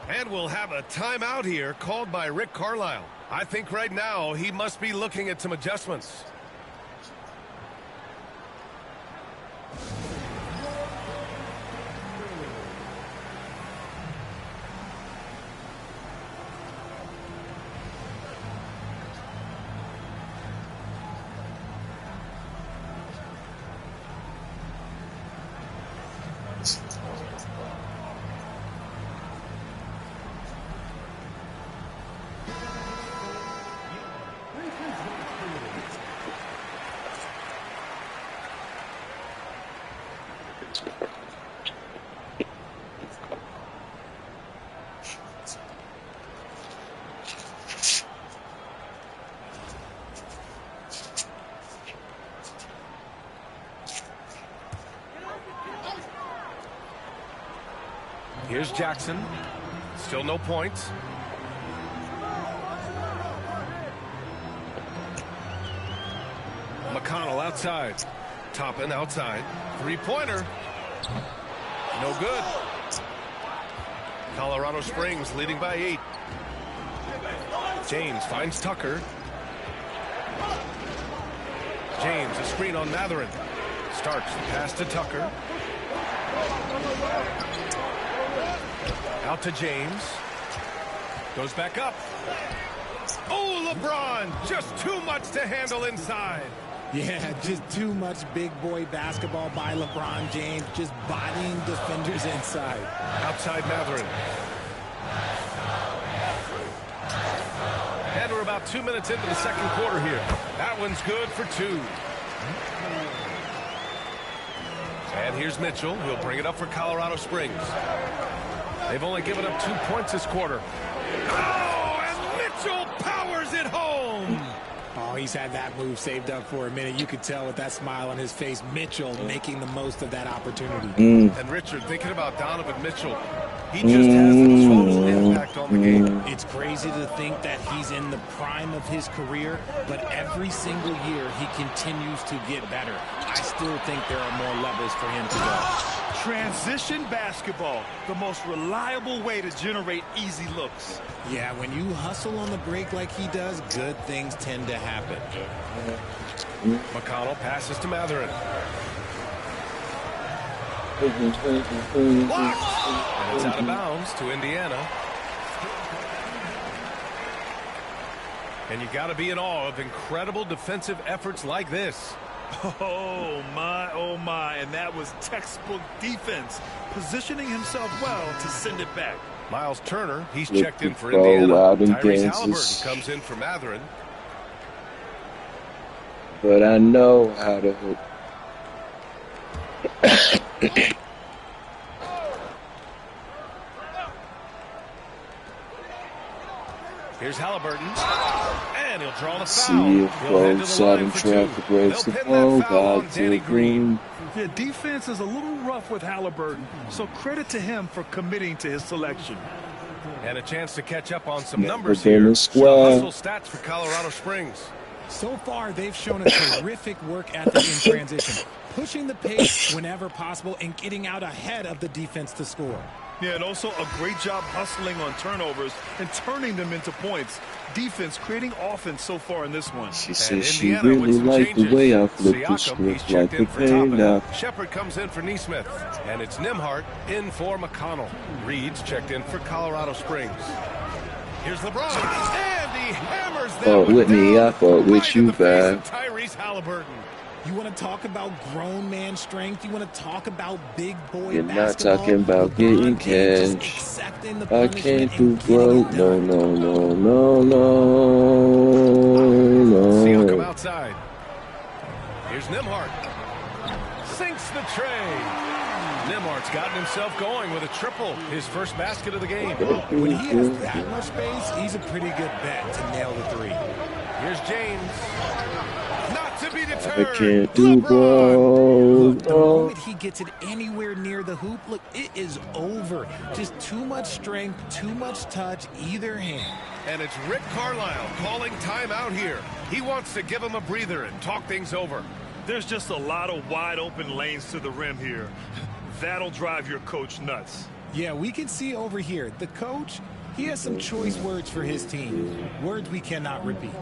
And we'll have a timeout here called by Rick Carlisle. I think right now he must be looking at some adjustments. Here's Jackson. Still no points. McConnell outside. Toppin outside. Three-pointer. No good. Colorado Springs leading by 8. James finds Tucker. James, a screen on Mathurin. Starks the pass to Tucker. Out to James. Goes back up. Oh, LeBron! Just too much to handle inside. Yeah, just too much big boy basketball by LeBron James. Just bodying defenders inside. Outside Mathurin. And we're about 2 minutes into the second quarter here. That one's good for 2. And here's Mitchell. He'll bring it up for Colorado Springs. They've only given up 2 points this quarter. Oh, and Mitchell powers it home. Oh, he's had that move saved up for a minute. You could tell with that smile on his face, Mitchell making the most of that opportunity. And Richard, thinking about Donovan Mitchell, he just has a total impact on the game. It's crazy to think that he's in the prime of his career, but every single year he continues to get better. I still think there are more levels for him to go. Transition basketball, the most reliable way to generate easy looks. Yeah, when you hustle on the break like he does, good things tend to happen. McConnell passes to Mathurin. Blocked. And it's out of bounds to Indiana. And you got to be in awe of incredible defensive efforts like this. Oh my, and that was textbook defense, positioning himself well to send it back. Miles Turner, he's checked in for Indiana. Tyrese Halliburton comes in for Mathurin. But I know how to hoop. Here's Halliburton. And he'll draw the foul. See if both side of traffic breaks the ball back to Green. The defense is a little rough with Halliburton, so credit to him for committing to his selection. And a chance to catch up on some numbers here. Hustle stats for Colorado Springs. So far, they've shown a terrific work ethic in transition, pushing the pace whenever possible and getting out ahead of the defense to score. Yeah, and also a great job hustling on turnovers and turning them into points. Defense creating offense so far in this one. She says she really liked the way I flipped the script like the pain now. Shepard comes in for Neesmith. And it's Nembhard in for McConnell. Reed's checked in for Colorado Springs. Here's LeBron. And he hammers them. Fought with me, I fought with you back. Tyrese Halliburton. You want to talk about grown man strength? You want to talk about big boy You're basketball? not talking about getting cash. I can't do broke. No, no, no, no, no, no. Siakam outside. Here's Nembhard. Sinks the tray. Nembhard's gotten himself going with a triple. His first basket of the game. When he has that much space, he's a pretty good bet to nail the three. Here's James. Not to be deterred. I can't do Look, the broke. moment he gets it anywhere near the hoop, look, it is over. Just too much strength, too much touch, either hand. And it's Rick Carlisle calling timeout here. He wants to give him a breather and talk things over. There's just a lot of wide open lanes to the rim here. That'll drive your coach nuts. Yeah, we can see over here. The coach, he has some choice words for his team. Words we cannot repeat.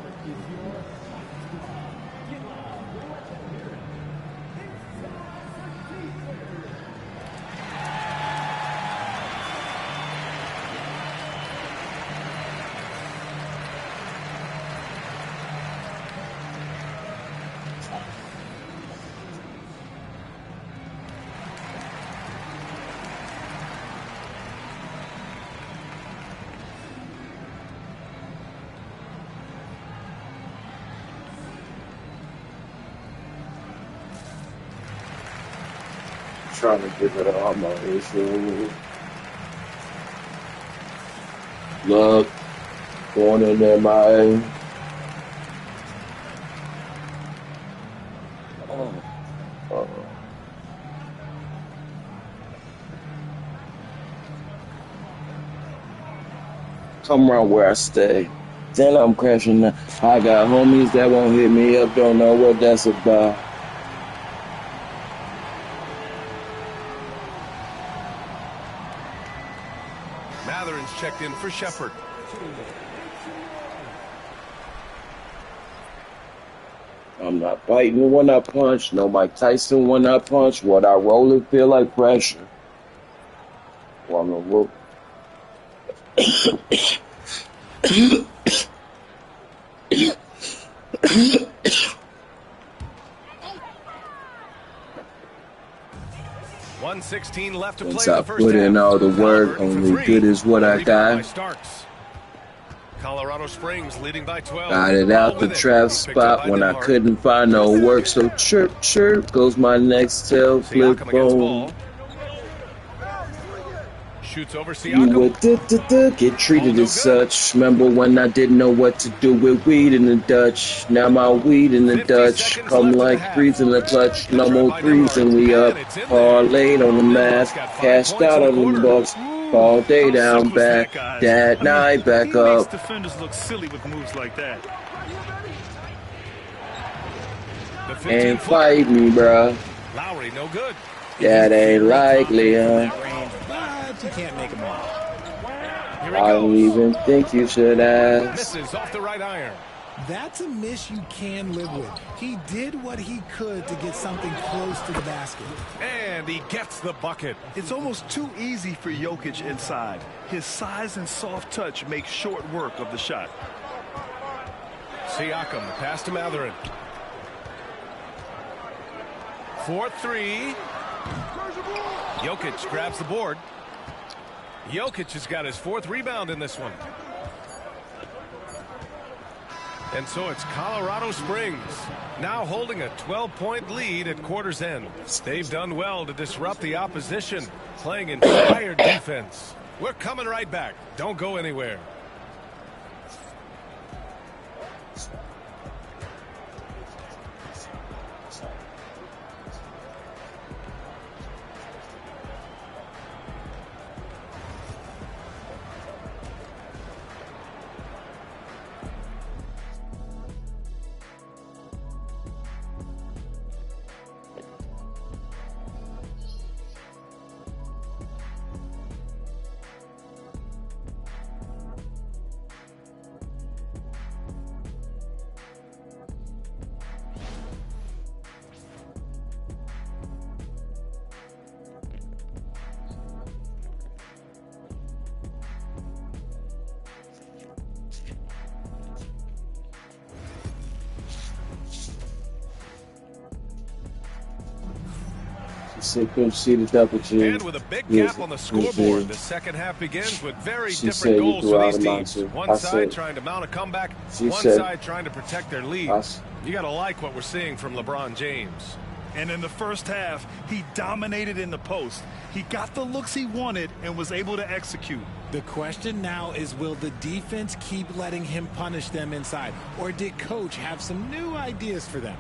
Trying to get rid of all my issues. Look, going in there, my. Come around where I stay. Then I'm crashing. I got homies that won't hit me up, don't know what that's about. Matherin's checked in for Shepard. I'm not biting when I punch. No Mike Tyson when I punch. What I roll it feel like pressure. Well, I'm gonna whoop. 1:16 left to play. Once I put in all the work, only good is what I got. Colorado Springs leading by 12. Got it out the trap spot when I couldn't find no work, so chirp, chirp goes my next tail flip bone. Shoots over You Siakam. would get treated as such. Remember when I didn't know what to do with weed in the Dutch? Now my weed in the Dutch come like threes in the clutch. No more threes and we up. Parlayed on the mask, cashed out on the bucks. All day down back, that night back up. Defenders look silly with moves like that. Ain't fight me, bruh. Lowry, no good. That ain't likely, huh? But you can't make them all. I don't even think you should ask. Misses off the right iron. That's a miss you can live with. He did what he could to get something close to the basket. And he gets the bucket. It's almost too easy for Jokic inside. His size and soft touch make short work of the shot. Siakam, the pass to Matherin. 4-3. Jokic grabs the board. Jokic has got his fourth rebound in this one. And so it's Colorado Springs now holding a 12-point lead at quarter's end. They've done well to disrupt the opposition, playing inspired defense. We're coming right back. Don't go anywhere. Couldn't see the double G. And with a big gap on the scoreboard, the second half begins with very different goals for these teams. One side trying to mount a comeback, one side trying to protect their lead. You got to like what we're seeing from LeBron James. And in the first half, he dominated in the post. He got the looks he wanted and was able to execute. The question now is, will the defense keep letting him punish them inside? Or did Coach have some new ideas for them?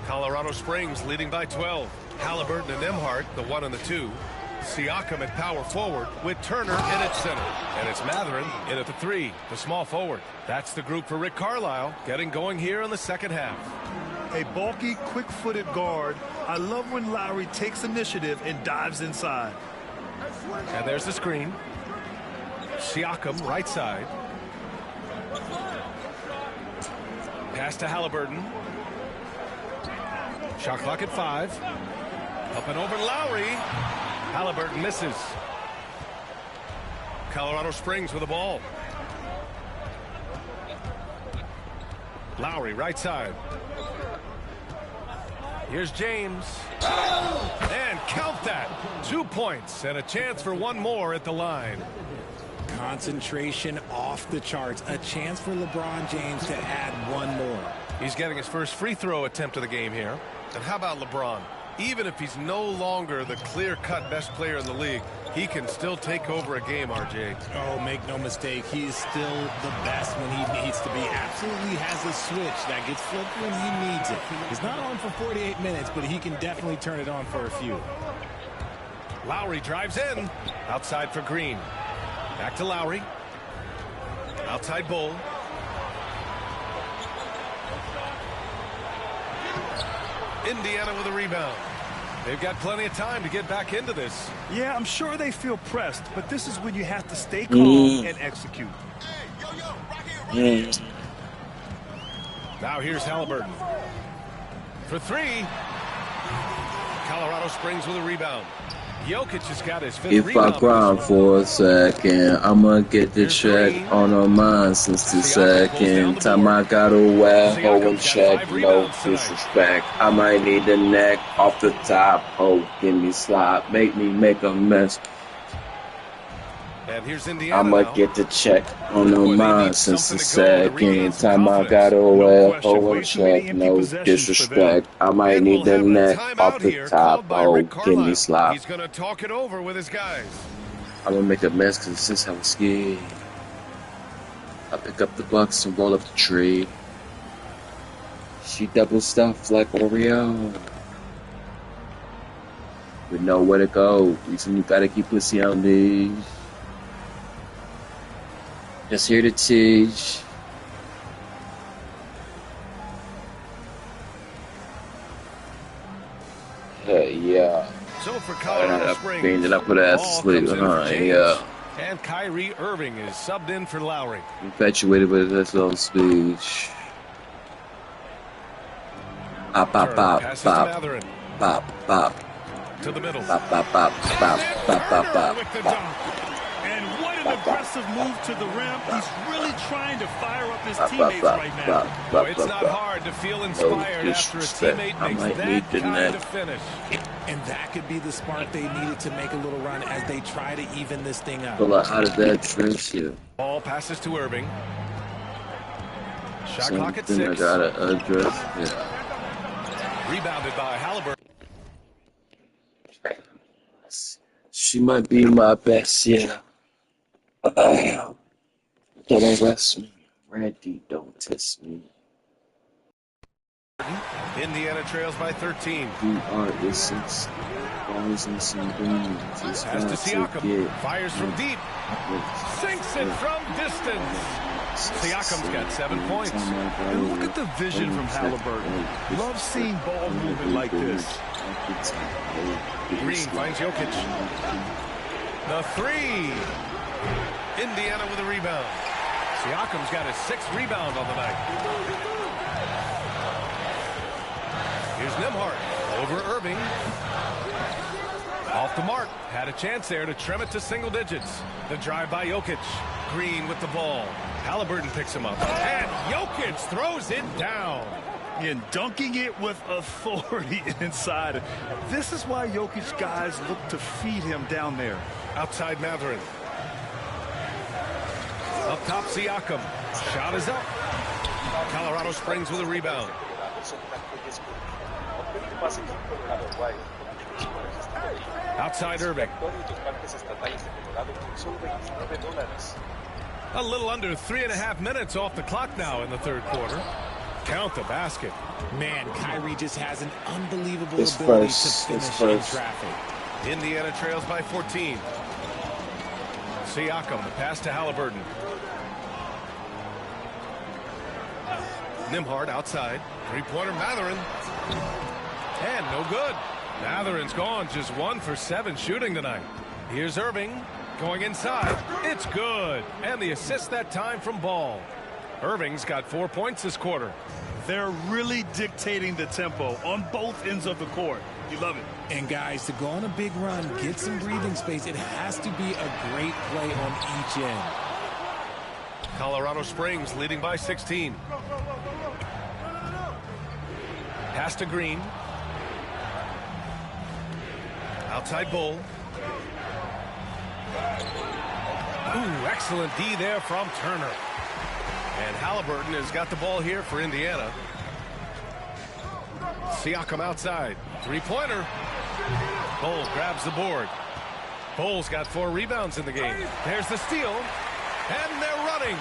Colorado Springs leading by 12. Halliburton and Nembhard, the 1 and the 2. Siakam at power forward with Turner in at center. And it's Mathurin in at the 3, the small forward. That's the group for Rick Carlisle getting going here in the second half. A bulky, quick-footed guard. I love when Lowry takes initiative and dives inside. And there's the screen. Siakam, right side. Pass to Halliburton. Shot clock at 5. Up and over Lowry. Halliburton misses. Colorado Springs with the ball. Lowry, right side. Here's James. And count that. 2 points and a chance for one more at the line. Concentration off the charts. A chance for LeBron James to add one more. He's getting his first free throw attempt of the game here. And how about LeBron? Even if he's no longer the clear-cut best player in the league, he can still take over a game, RJ. Oh, make no mistake. He is still the best when he needs to be. Absolutely has a switch that gets flipped when he needs it. He's not on for 48 minutes, but he can definitely turn it on for a few. Lowry drives in. Outside for Green. Back to Lowry. Outside Bull. Indiana with a rebound. They've got plenty of time to get back into this. Yeah, I'm sure they feel pressed, but this is when you have to stay calm and execute. Now here's Halliburton. For 3. Colorado Springs with a rebound. Jokic has got his 5th If rebound. I grind for a second, I'ma get the check on her mind since the second time I got a well hoe in check. No disrespect. I might need the neck off the top. Oh, give me slop. Make me make a mess. And here's Indiana I'ma now. get the check on her mind since the second time I got a well hoe in check. No disrespect. I might need the neck off the top. Oh, give me slop. He's going to talk it over with his guys. I'm gonna make a mess because this is how I'm scared. I pick up the bucks and roll up the tree. She double stuffed like Oreo. We know where to go. Reason you gotta keep pussy on these. Just here to teach. Yeah. So for Colorado Springs, That I put ass to sleep. Yeah. And Kyrie Irving is subbed in for Lowry. Infatuated with this little speech. Pop, pop, pop, Passes pop, to Mathurin. pop, pop, To the middle. pop, pop, pop, pop, pop, pop, pop, With the pop. dunk. And what an aggressive move to the rim. He's really trying to fire up his teammates right now. Boy, it's not hard to feel inspired after a teammate makes that kind of finish. And that could be the spark they needed to make a little run as they try to even this thing up. But like, how did that trench you? Ball passes to Irving. Shot clock at Something I 6. gotta address. Yeah. Rebounded by Halliburton. She might be my best, yeah. Don't arrest me. Randy, don't test me. Indiana trails by 13. You are essence. Balls and some beans. It's Pass to hard Siakam. get. Fires from deep. Sinks it from distance. Siakam's got 7 points. And look at the vision from Halliburton. Love seeing ball movement like this. Green finds Jokic. The 3. Indiana with a rebound. Siakam's got his 6th rebound on the night. Here's Nembhard over Irving. Off the mark. Had a chance there to trim it to single digits. The drive by Jokic. Green with the ball. Halliburton picks him up. And Jokic throws it down. And dunking it with authority inside. This is why Jokic guys look to feed him down there. Outside Mathurin. Up top Siakam. Shot is up. Colorado Springs with a rebound. Outside Irving. A little under 3.5 minutes off the clock now in the third quarter. Count the basket. Man, Kyrie just has an unbelievable ability to finish in traffic. Indiana trails by 14. Siakam, the pass to Halliburton. Nembhard outside. Three-pointer Mathurin. And no good. Mathurin's gone, just 1 for 7 shooting tonight. Here's Irving going inside. It's good. And the assist that time from Ball. Irving's got 4 points this quarter. They're really dictating the tempo on both ends of the court. You love it. And guys, to go on a big run, get some breathing space, it has to be a great play on each end. Colorado Springs leading by 16. Pass to Green. Outside Bull. Ooh, excellent D there from Turner. And Halliburton has got the ball here for Indiana. Siakam outside. Three-pointer. Bull grabs the board. Bull's got 4 rebounds in the game. There's the steal. And they're running.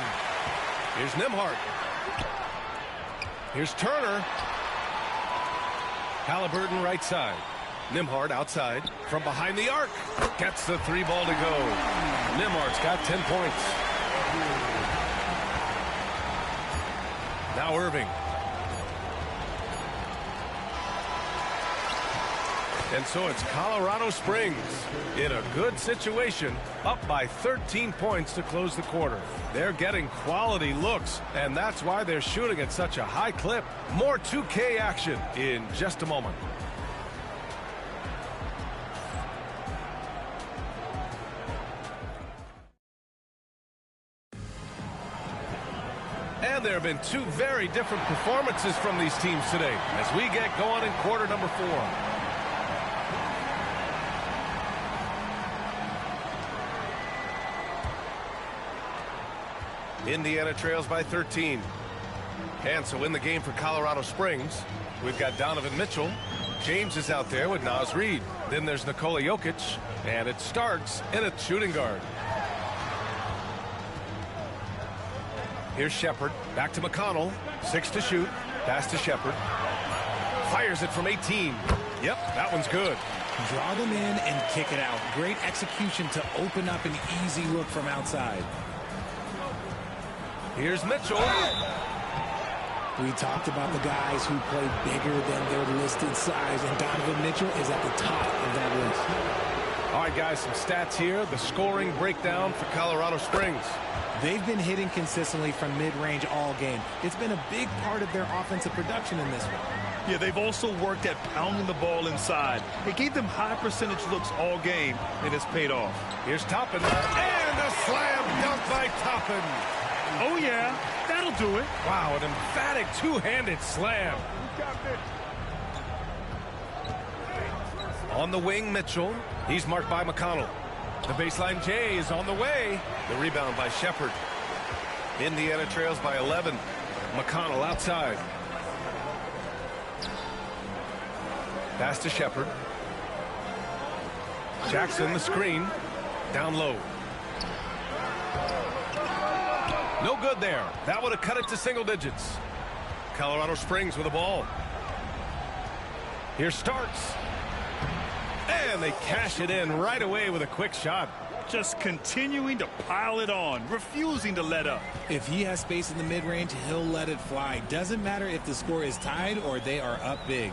Here's Nembhard. Here's Turner. Halliburton right side. Nembhard outside from behind the arc. Gets the 3 ball to go. Nembhard's got 10 points. Now Irving. And so it's Colorado Springs in a good situation, up by 13 points to close the quarter. They're getting quality looks, and that's why they're shooting at such a high clip. More 2K action in just a moment. And there have been 2 very different performances from these teams today as we get going in quarter number 4. Indiana trails by 13. And so in the game for Colorado Springs, we've got Donovan Mitchell. James is out there with Naz Reid. Then there's Nikola Jokic. And it starts in a shooting guard. Here's Shepherd. Back to McConnell. 6 to shoot. Pass to Shepherd. Fires it from 18. Yep, that one's good. Draw them in and kick it out. Great execution to open up an easy look from outside. Here's Mitchell. We talked about the guys who play bigger than their listed size, and Donovan Mitchell is at the top of that list. All right, guys, some stats here. The scoring breakdown for Colorado Springs. They've been hitting consistently from mid-range all game. It's been a big part of their offensive production in this one. Yeah, they've also worked at pounding the ball inside. It gave them high percentage looks all game, and it's paid off. Here's Toppin. And a slam dunk by Toppin. Oh, yeah, that'll do it. Wow, an emphatic two-handed slam. On the wing, Mitchell. He's marked by McConnell. The baseline J is on the way. The rebound by Shepherd. Indiana trails by 11. McConnell outside. Pass to Shepherd. Jackson, the screen. Down low. No good there. That would have cut it to single digits. Colorado Springs with the ball. Here Starks. And they cash it in right away with a quick shot. Just continuing to pile it on, refusing to let up. If he has space in the mid-range, he'll let it fly. Doesn't matter if the score is tied or they are up big.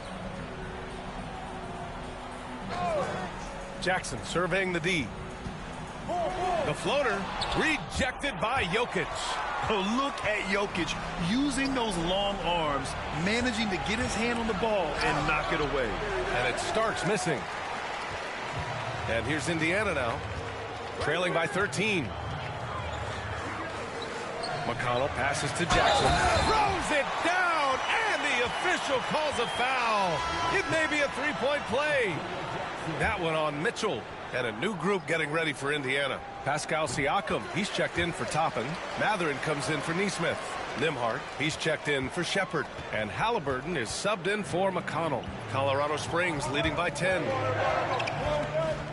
Jackson surveying the D. The floater rejected by Jokic. Oh, look at Jokic using those long arms, managing to get his hand on the ball and knock it away. And it starts missing. And here's Indiana now, trailing by 13. McConnell passes to Jackson. Throws it down, and the official calls a foul. It may be a three-point play. That one on Mitchell. And a new group getting ready for Indiana. Pascal Siakam, he's checked in for Toppin. Mathurin comes in for Nesmith. Nembhard, he's checked in for Shepherd. And Halliburton is subbed in for McConnell. Colorado Springs leading by 10.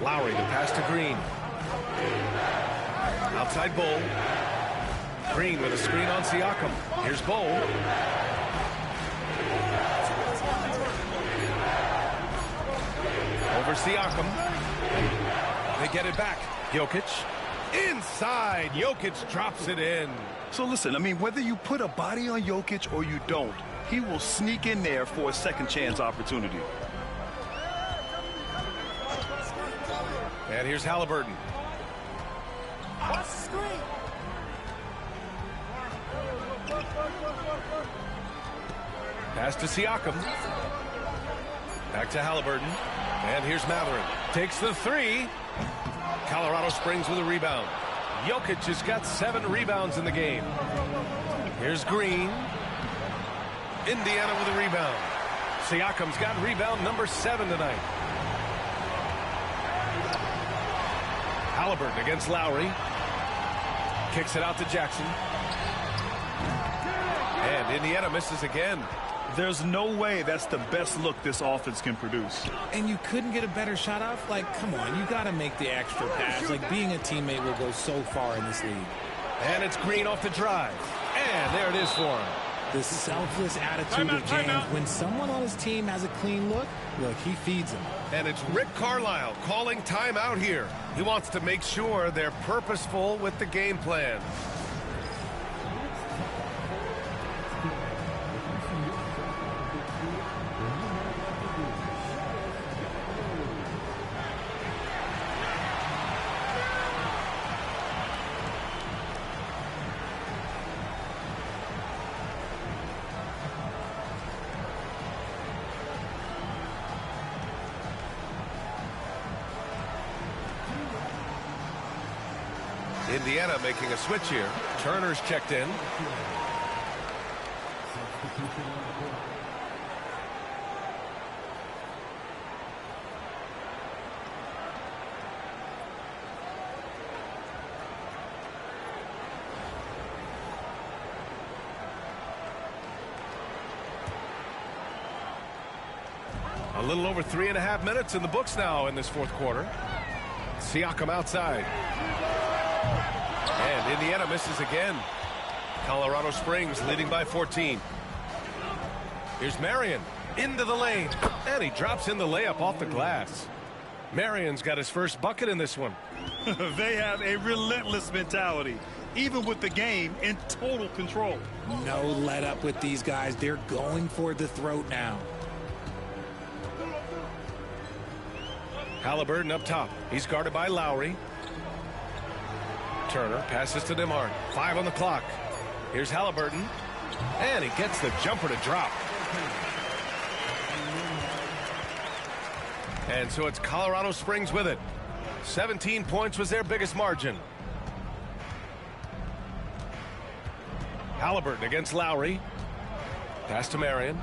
Lowry to pass to Green. Outside Bull. Green with a screen on Siakam. Here's Bull. over Siakam. They get it back. Jokic. Inside. Jokic drops it in. So listen, I mean, whether you put a body on Jokic or you don't, he will sneak in there for a second chance opportunity. And here's Halliburton. Pass to Siakam. Back to Halliburton. And here's Mathurin. Takes the three. Colorado Springs with a rebound. Jokic has got 7 rebounds in the game. Here's Green. Indiana with a rebound. Siakam's got rebound number 7 tonight. Halliburton against Lowry. Kicks it out to Jackson. And Indiana misses again. There's no way that's the best look this offense can produce. And you couldn't get a better shot off? Like, come on, you got to make the extra pass. Like, being a teammate will go so far in this league. And it's Green off the drive. And there it is for him. The selfless attitude of James. When someone on his team has a clean look, he feeds them. And it's Rick Carlisle calling timeout here. He wants to make sure they're purposeful with the game plan. Indiana making a switch here. Turner's checked in. A little over 3.5 minutes in the books now in this fourth quarter. Siakam outside. And Indiana misses again. Colorado Springs leading by 14. Here's Marion into the lane. And he drops in the layup off the glass. Marion's got his first bucket in this one. They have a relentless mentality, even with the game in total control. No let up with these guys. They're going for the throat now. Halliburton up top. He's guarded by Lowry. Turner passes to Nembhard. 5 on the clock. Here's Halliburton. And he gets the jumper to drop. And so it's Colorado Springs with it. 17 points was their biggest margin. Halliburton against Lowry. Pass to Marion.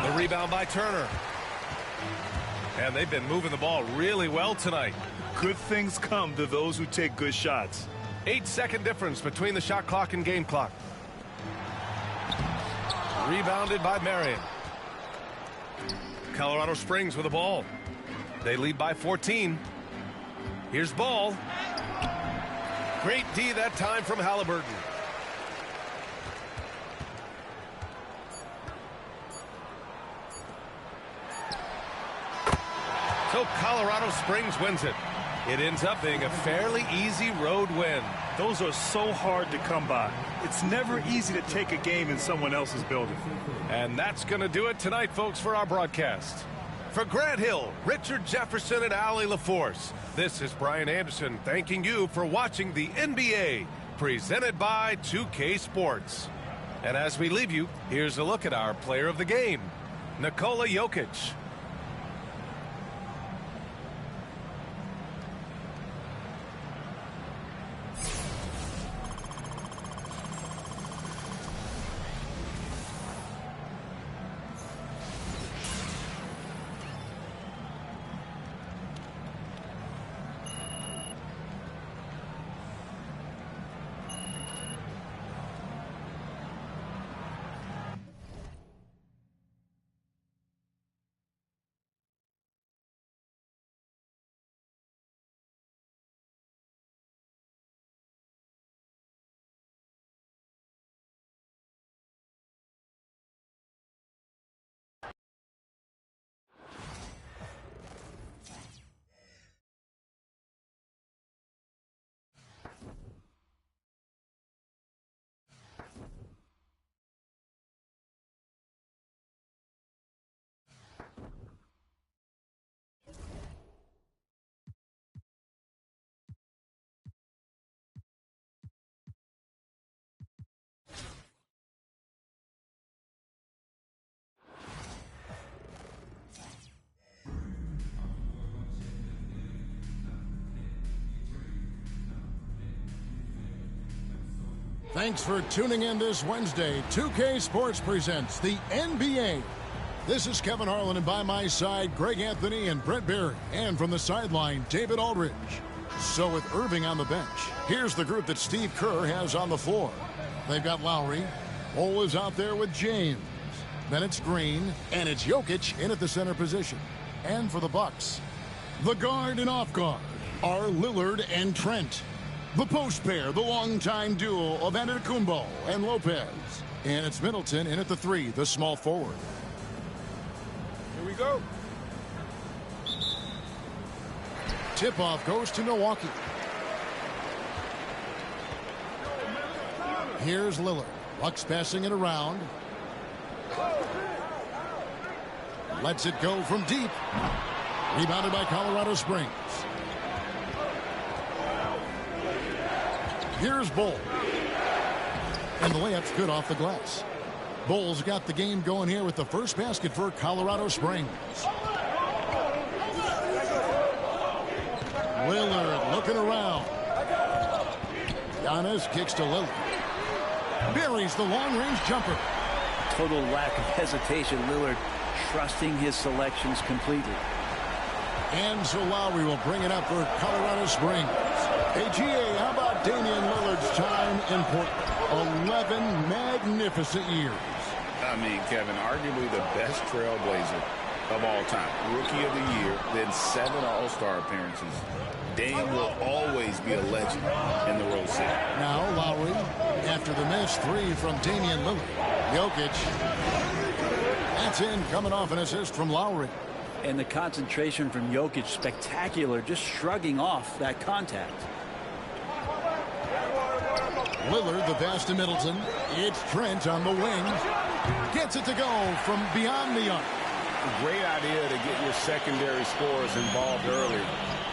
The rebound by Turner. And they've been moving the ball really well tonight. Good things come to those who take good shots. 8-second difference between the shot clock and game clock. Rebounded by Marion. Colorado Springs with the ball. They lead by 14. Here's Ball. Great D that time from Halliburton. So Colorado Springs wins it. It ends up being a fairly easy road win. Those are so hard to come by. It's never easy to take a game in someone else's building. And that's going to do it tonight, folks, for our broadcast. For Grant Hill, Richard Jefferson, and Allie LaForce, this is Brian Anderson thanking you for watching the NBA, presented by 2K Sports. And as we leave you, here's a look at our player of the game, Nikola Jokic. Thanks for tuning in this Wednesday. 2K Sports presents the NBA. This is Kevin Harlan, and by my side, Greg Anthony and Brett Barry. And from the sideline, David Aldridge. So with Irving on the bench, here's the group that Steve Kerr has on the floor. They've got Lowry. Cole is out there with James. Then it's Green, and it's Jokic in at the center position. And for the Bucks, the guard and off guard are Lillard and Trent. The post pair, the longtime duo of Antetokounmpo and Lopez. And it's Middleton in at the 3, the small forward. Here we go. Tip-off goes to Milwaukee. Here's Lillard. Bucks passing it around. Lets it go from deep. Rebounded by Colorado Springs. Here's Bull. And the layup's good off the glass. Bull's got the game going here with the first basket for Colorado Springs. Lillard looking around. Giannis kicks to Lillard. Buries the long-range jumper. Total lack of hesitation. Lillard trusting his selections completely. And so Lowry will bring it up for Colorado Springs. Hey, GA, how about Damian Lillard's time in Portland? 11 magnificent years. I mean, Kevin, arguably the best trailblazer of all time. Rookie of the year, then 7 All-Star appearances. Dame will always be a legend in the Rose City. Now Lowry, after the missed 3 from Damian Lillard. Jokic. That's in, coming off an assist from Lowry. And the concentration from Jokic, spectacular, just shrugging off that contact. Lillard, the pass to Middleton. It's Trent on the wing. Gets it to go from beyond the arc. Great idea to get your secondary scorers involved early.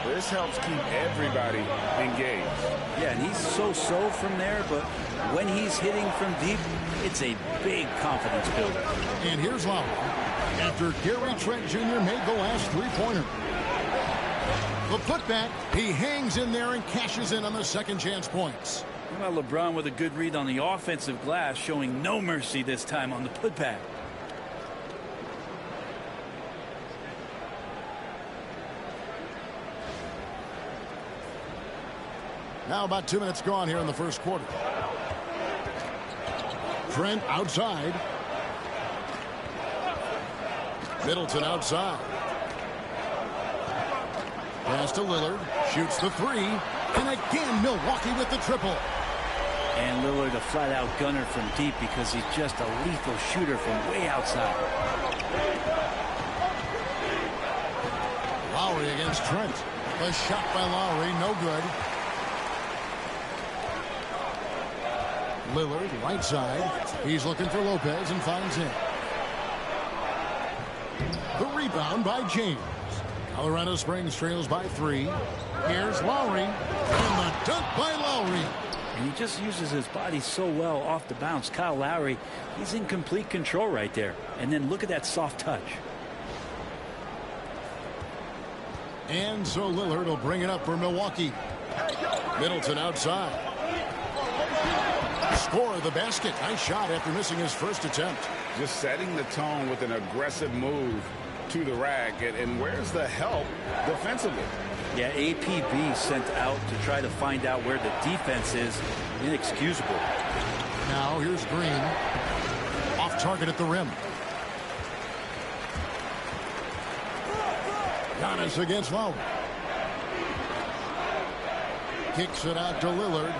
This helps keep everybody engaged. Yeah, and he's so-so from there, but when he's hitting from deep, it's a big confidence builder. And here's Lowry. After Gary Trent Jr. made the last 3-pointer. The putback, he hangs in there and cashes in on the second chance points. How about LeBron with a good read on the offensive glass, showing no mercy this time on the putback. Now about 2 minutes gone here in the first quarter. Trent outside. Middleton outside. Pass to Lillard. Shoots the 3. And again, Milwaukee with the triple. And Lillard a flat-out gunner from deep because he's just a lethal shooter from way outside. Lowry against Trent. The shot by Lowry, no good. Lillard, right side. He's looking for Lopez and finds him. The rebound by James. Colorado Springs trails by 3. Here's Lowry. And the dunk by Lowry. And he just uses his body so well off the bounce. Kyle Lowry, he's in complete control right there. And then look at that soft touch. And so Lillard will bring it up for Milwaukee. Middleton outside. Score the basket. Nice shot after missing his first attempt. Just setting the tone with an aggressive move to the rack. And where's the help defensively? Yeah, APB sent out to try to find out where the defense is. Inexcusable. Now here's Green. Off target at the rim. Giannis against Lowry. Kicks it out to Lillard.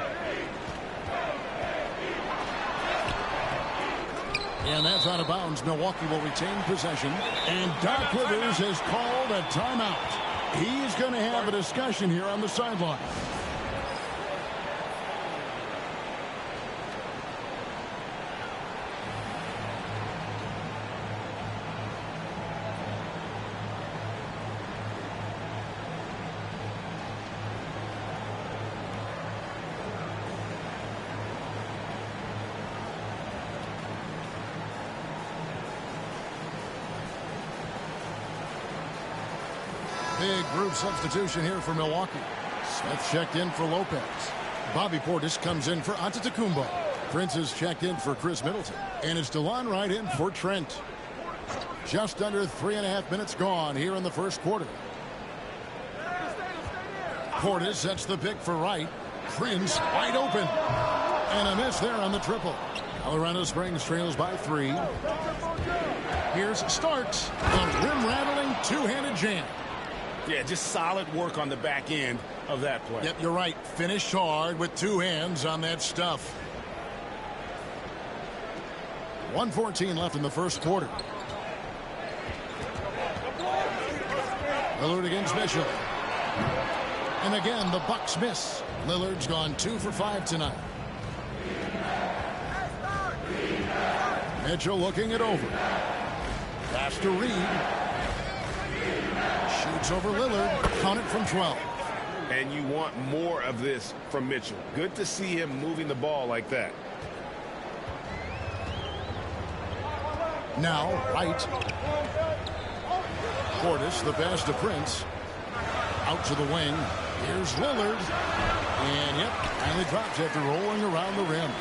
And that's out of bounds. Milwaukee will retain possession. And Doc Rivers has called a timeout. He's going to have a discussion here on the sideline. Big group substitution here for Milwaukee. Smith checked in for Lopez. Bobby Portis comes in for Antetokounmpo. Prince is checked in for Chris Middleton. And it's DeLon Wright in for Trent. Just under 3.5 minutes gone here in the first quarter. Portis sets the pick for Wright. Prince wide open. And a miss there on the triple. Colorado Springs trails by 3. Here's Starks. A rim-rattling two-handed jam. Yeah, just solid work on the back end of that play. Yep, you're right. Finished hard with 2 hands on that stuff. 1:14 left in the first quarter. Lillard against Mitchell. And again, the Bucks miss. Lillard's gone 2 for 5 tonight. Mitchell looking it over. Pass to Reed. Shoots over Lillard. Count it from 12. And you want more of this from Mitchell. Good to see him moving the ball like that. Now, Wright. Portis, the pass to Prince. Out to the wing. Here's Lillard. And, yep, finally drops after rolling around the rim.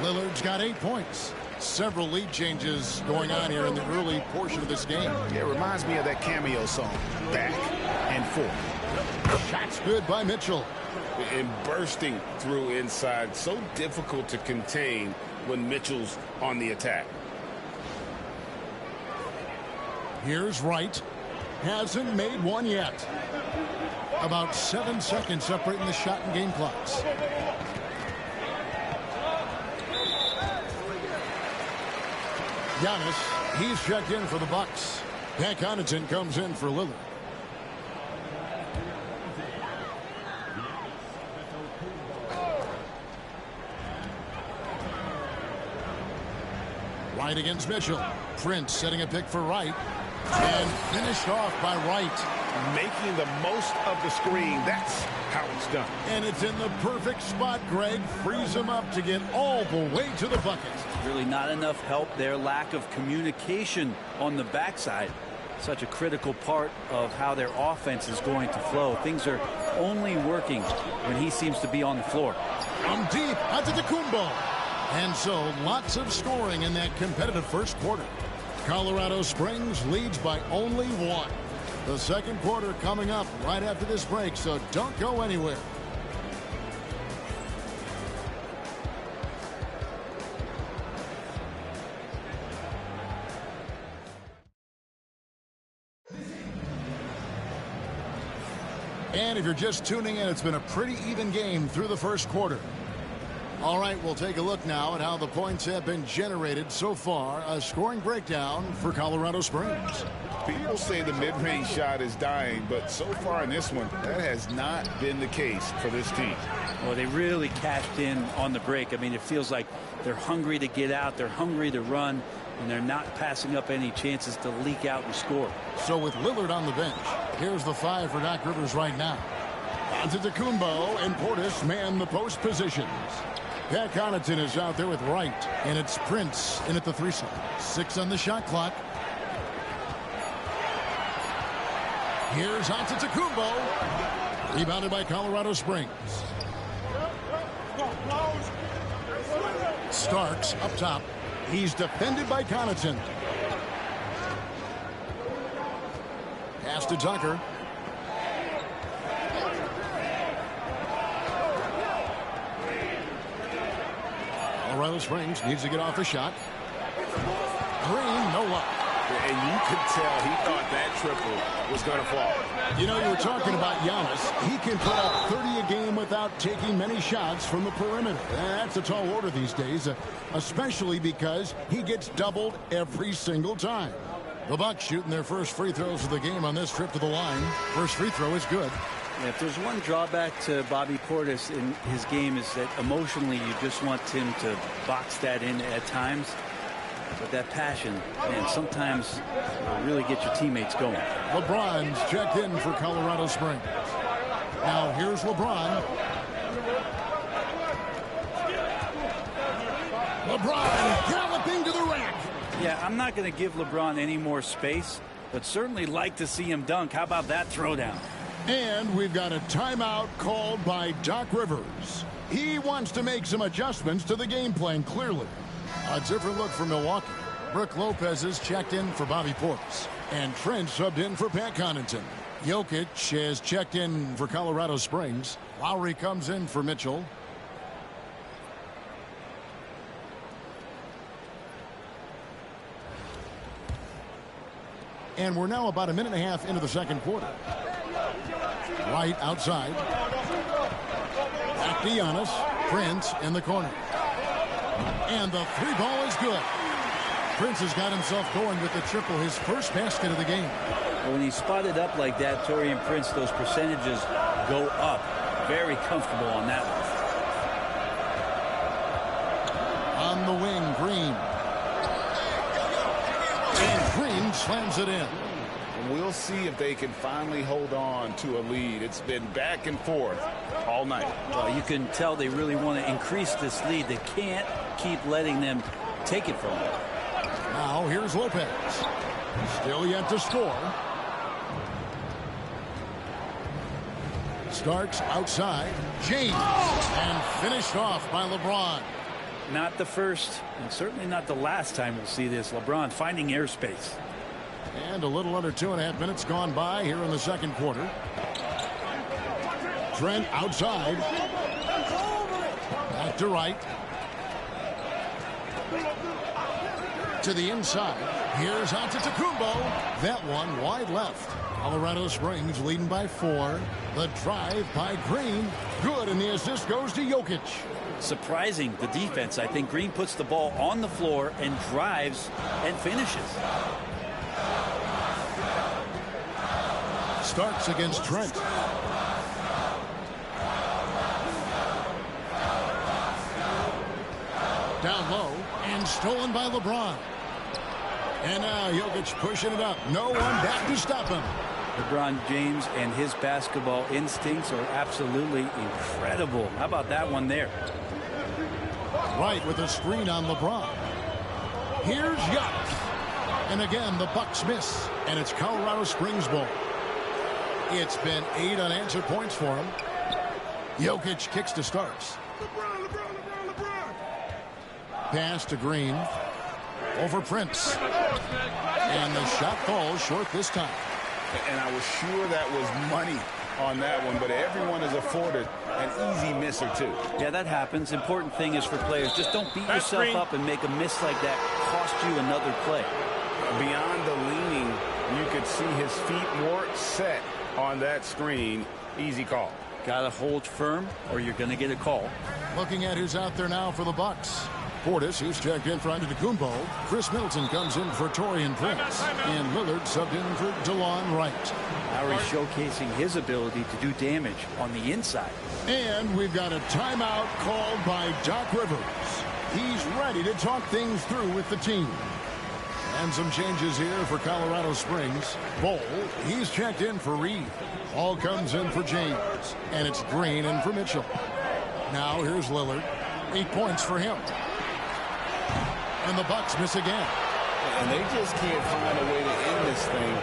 Lillard's got 8 points. Several lead changes going on here in the early portion of this game. Yeah, it reminds me of that cameo song, Back and Forth. Shots good by Mitchell. And bursting through inside. So difficult to contain when Mitchell's on the attack. Here's Wright. Hasn't made one yet. About 7 seconds separating the shot and game clocks. Giannis, he's checked in for the Bucks. Pat Connaughton comes in for Lillard. Wright against Mitchell. Prince setting a pick for Wright. And finished off by Wright. Making the most of the screen. That's how it's done. And it's in the perfect spot, Greg. Frees him up to get all the way to the bucket. Really not enough help there. Lack of communication on the backside. Such a critical part of how their offense is going to flow. Things are only working when he seems to be on the floor. From deep, Antetokounmpo. And so lots of scoring in that competitive first quarter. Colorado Springs leads by only 1. The second quarter coming up right after this break, so don't go anywhere. And if you're just tuning in, it's been a pretty even game through the first quarter. All right, we'll take a look now at how the points have been generated so far. A scoring breakdown for Colorado Springs. People say the mid-range shot is dying, but so far in this one, that has not been the case for this team. Well, they really cashed in on the break. I mean, it feels like they're hungry to get out, they're hungry to run, and they're not passing up any chances to leak out and score. So with Lillard on the bench, here's the 5 for Doc Rivers right now. Antetokounmpo and Portis man the post positions. Pat Connaughton is out there with Wright, and it's Prince in at the 3 slot. 6 on the shot clock. Here's Antetokounmpo. Rebounded by Colorado Springs. Starks up top. He's defended by Connaughton. Pass to Tucker. Colorado Springs needs to get off a shot. Green, no luck. And you could tell he thought that triple was going to fall. You know, you were talking about Giannis. He can put up 30 a game without taking many shots from the perimeter. That's a tall order these days, especially because he gets doubled every single time. The Bucks shooting their first free throws of the game on this trip to the line. First free throw is good. Yeah, if there's one drawback to Bobby Portis in his game is that emotionally you just want him to box that in at times. But that passion, man, sometimes really get your teammates going. LeBron's checked in for Colorado Springs. Now here's LeBron. LeBron galloping to the rack. Yeah, I'm not going to give LeBron any more space, but certainly like to see him dunk. How about that throwdown? And we've got a timeout called by Doc Rivers. He wants to make some adjustments to the game plan, clearly. A different look for Milwaukee. Brook Lopez is checked in for Bobby Portis. And Trent subbed in for Pat Connaughton. Jokic has checked in for Colorado Springs. Lowry comes in for Mitchell. And we're now about a minute and a half into the second quarter. White outside. Back to Giannis. Prince in the corner. And the three ball is good. Prince has got himself going with the triple, his first basket of the game. When he's spotted up like that, Taurean Prince, those percentages go up. Very comfortable on that one. On the wing, Green. And Green slams it in. We'll see if they can finally hold on to a lead. It's been back and forth all night. Well, you can tell they really want to increase this lead. They can't keep letting them take it from them. Now here's Lopez. Still yet to score. Starks outside. James. And finished off by LeBron. Not the first, and certainly not the last time we'll see this. LeBron finding airspace. And a little under 2.5 minutes gone by here in the second quarter. Trent outside. Back to right. To the inside. Here's Antetokounmpo. That one wide left. Colorado Springs leading by 4. The drive by Green. Good, and the assist goes to Jokic. Surprising, the defense. I think Green puts the ball on the floor and drives and finishes. Starks against Trent. Down low and stolen by LeBron. And now Jokic pushing it up. No one back to stop him. LeBron James and his basketball instincts are absolutely incredible. How about that one there? Right with a screen on LeBron. Here's Giannis. And again, the Bucks miss. And it's Colorado Springs ball. It's been 8 unanswered points for him. Jokic kicks to Starks. Pass to Green. Over Prince. And the shot falls short this time. And I was sure that was money on that one, but everyone is afforded an easy miss or two. Yeah, that happens. Important thing is for players, just don't beat yourself up and make a miss like that cost you another play. Beyond the leaning, you could see his feet more set on that screen. Easy call. Gotta hold firm or you're gonna get a call. Looking at who's out there now for the Bucks. Portis, who's checked in for Antetokounmpo. Chris Middleton comes in for Taurean Prince. And Lillard subbed in for DeLon Wright. Lowry showcasing his ability to do damage on the inside. And we've got a timeout called by Doc Rivers. He's ready to talk things through with the team. And some changes here for Colorado Springs. Bol, he's checked in for Reed. All comes in for James. And it's Green in for Mitchell. Now here's Lillard. 8 points for him. And the Bucks miss again. And they just can't find a way to end this thing.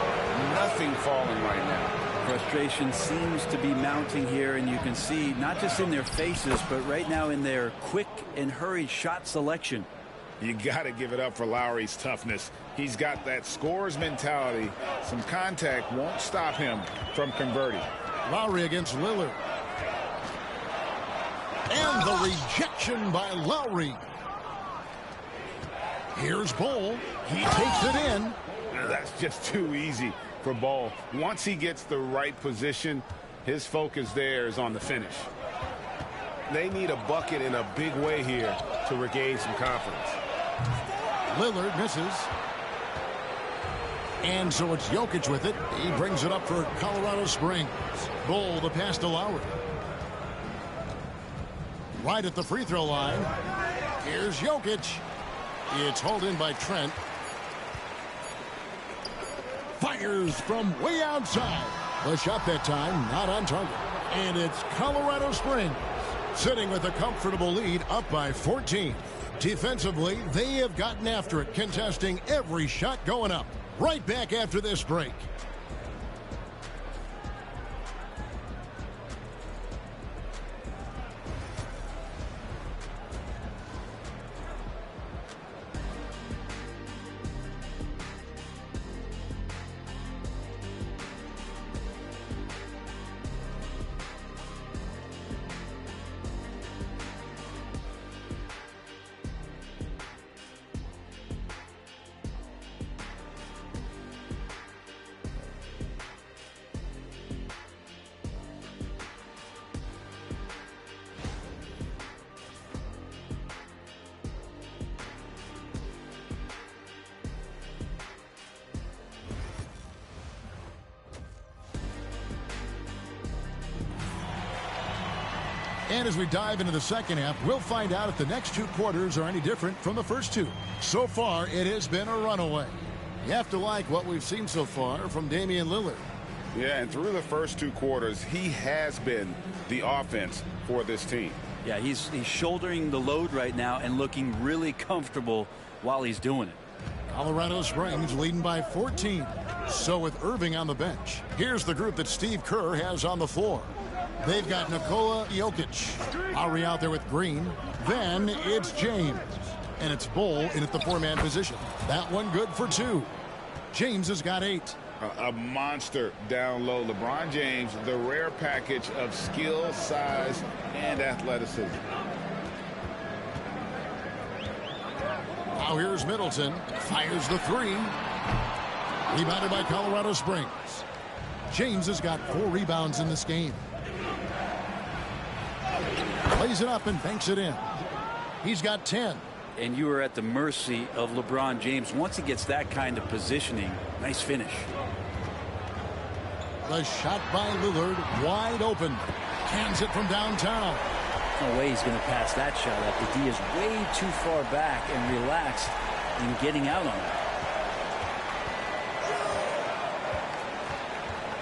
Nothing falling right now. Frustration seems to be mounting here, and you can see not just in their faces, but right now in their quick and hurried shot selection. You got to give it up for Lowry's toughness. He's got that scorer's mentality. Some contact won't stop him from converting. Lowry against Lillard. And the rejection by Lowry. Here's Bol. He takes it in. That's just too easy for Bol. Once he gets the right position, his focus there is on the finish. They need a bucket in a big way here to regain some confidence. Lillard misses. And so it's Jokic with it. He brings it up for Colorado Springs. Bol, the pass to Lowry. Right at the free throw line. Here's Jokic. It's hauled in by Trent. Fires from way outside. The shot that time not on target. And it's Colorado Springs sitting with a comfortable lead up by 14. Defensively, they have gotten after it, contesting every shot going up. Right back after this break. And as we dive into the second half, we'll find out if the next 2 quarters are any different from the first 2. So far, it has been a runaway. You have to like what we've seen so far from Damian Lillard. Yeah, and through the first 2 quarters, he has been the offense for this team. Yeah, he's shouldering the load right now and looking really comfortable while he's doing it. Colorado Springs leading by 14. So with Irving on the bench, here's the group that Steve Kerr has on the floor. They've got Nikola Jokic, Lowry out there with Green. Then it's James. And it's Bull in at the 4-man position. That one good for 2. James has got 8. A monster down low. LeBron James, the rare package of skill, size, and athleticism. Now here's Middleton. Fires the 3. Rebounded by Colorado Springs. James has got 4 rebounds in this game. Plays it up and banks it in. He's got 10. And you are at the mercy of LeBron James. Once he gets that kind of positioning, nice finish. The shot by Lillard, wide open. Hands it from downtown. No way he's going to pass that shot up. The D is way too far back and relaxed in getting out on it.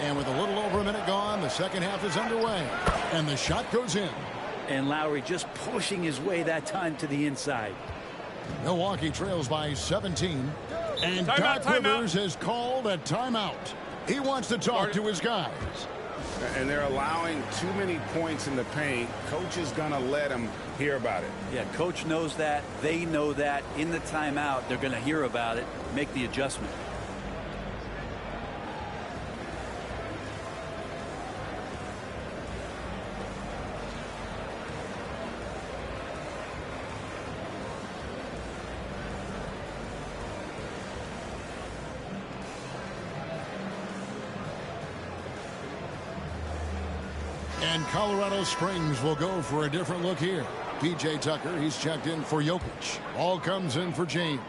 And with a little over a minute gone, the second half is underway. And the shot goes in. And Lowry just pushing his way that time to the inside. Milwaukee trails by 17. And Doc Rivers has called a timeout. He wants to talk to his guys. And they're allowing too many points in the paint. Coach is going to let them hear about it. Yeah, coach knows that. They know that. In the timeout, they're going to hear about it, make the adjustment. And Colorado Springs will go for a different look here. P.J. Tucker, he's checked in for Jokic. All comes in for James.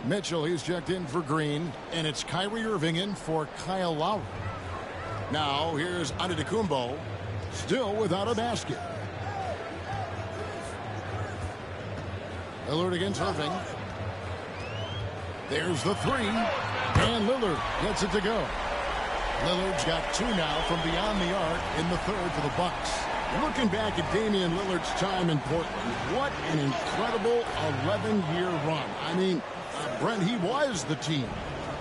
Mitchell, he's checked in for Green. And it's Kyrie Irving in for Kyle Lowry. Now, here's Antetokounmpo, still without a basket. Lillard against Irving. There's the 3. And Lillard gets it to go. Lillard's got 2 now from beyond the arc in the third for the Bucks. Looking back at Damian Lillard's time in Portland, what an incredible 11-year run. I mean, Brent, he was the team.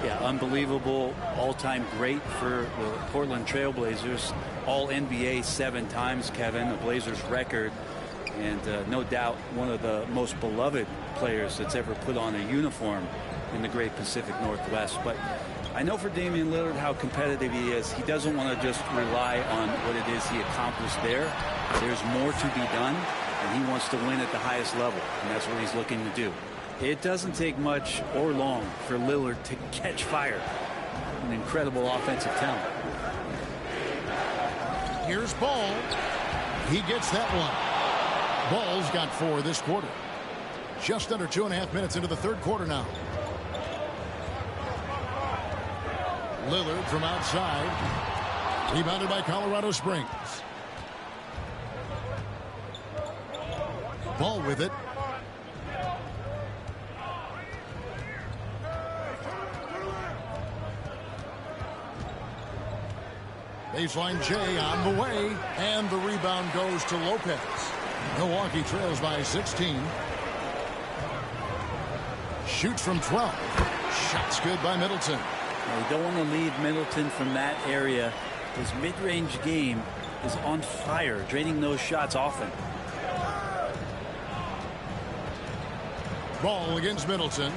Yeah, unbelievable, all-time great for the Portland Trailblazers. All-NBA 7 times, Kevin, the Blazers record. And no doubt one of the most beloved players that's ever put on a uniform in the great Pacific Northwest. But I know for Damian Lillard how competitive he is. He doesn't want to just rely on what it is he accomplished there. There's more to be done, and he wants to win at the highest level, and that's what he's looking to do. It doesn't take much or long for Lillard to catch fire. An incredible offensive talent. Here's Ball. He gets that one. Ball's got 4 this quarter. Just under 2.5 minutes into the third quarter now. Lillard from outside. Rebounded by Colorado Springs. Ball with it. Baseline J on the way. And the rebound goes to Lopez. Milwaukee trails by 16. Shoots from 12. Shots good by Middleton. Now, you don't want to leave Middleton from that area. His mid-range game is on fire, draining those shots often. Ball against Middleton.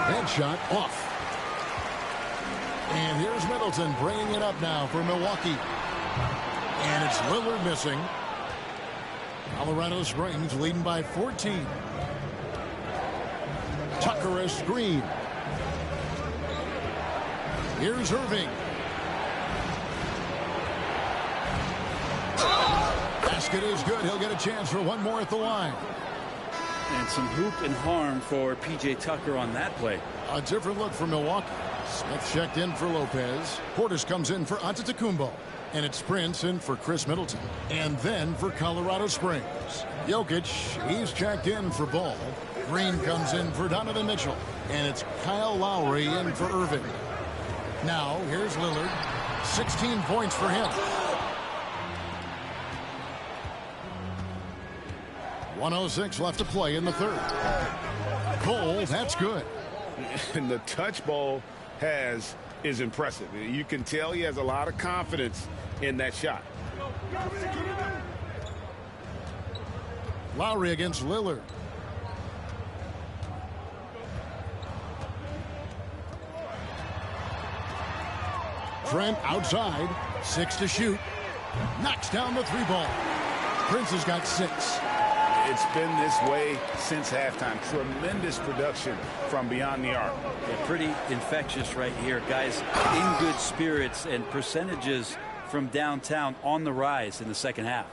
Head shot off. And here's Middleton bringing it up now for Milwaukee. And it's Lillard missing. Colorado Springs leading by 14. Tucker as screen. Here's Irving. Basket is good. He'll get a chance for one more at the line. And some hoop and harm for P.J. Tucker on that play. A different look for Milwaukee. Smith checked in for Lopez. Portis comes in for Antetokounmpo. And it's Prince in for Chris Middleton. And then for Colorado Springs, Jokic, he's checked in for Ball. Green comes in for Donovan Mitchell. And it's Kyle Lowry in for Irving. Now, here's Lillard. 16 points for him. 1:06 left to play in the third. Cole, that's good. And the touch ball is impressive. You can tell he has a lot of confidence in that shot. Lowry against Lillard. Trent outside. 6 to shoot. Knocks down the 3 ball. Prince has got 6. It's been this way since halftime. Tremendous production from beyond the arc. Yeah, pretty infectious right here. Guys in good spirits, and percentages from downtown on the rise in the second half.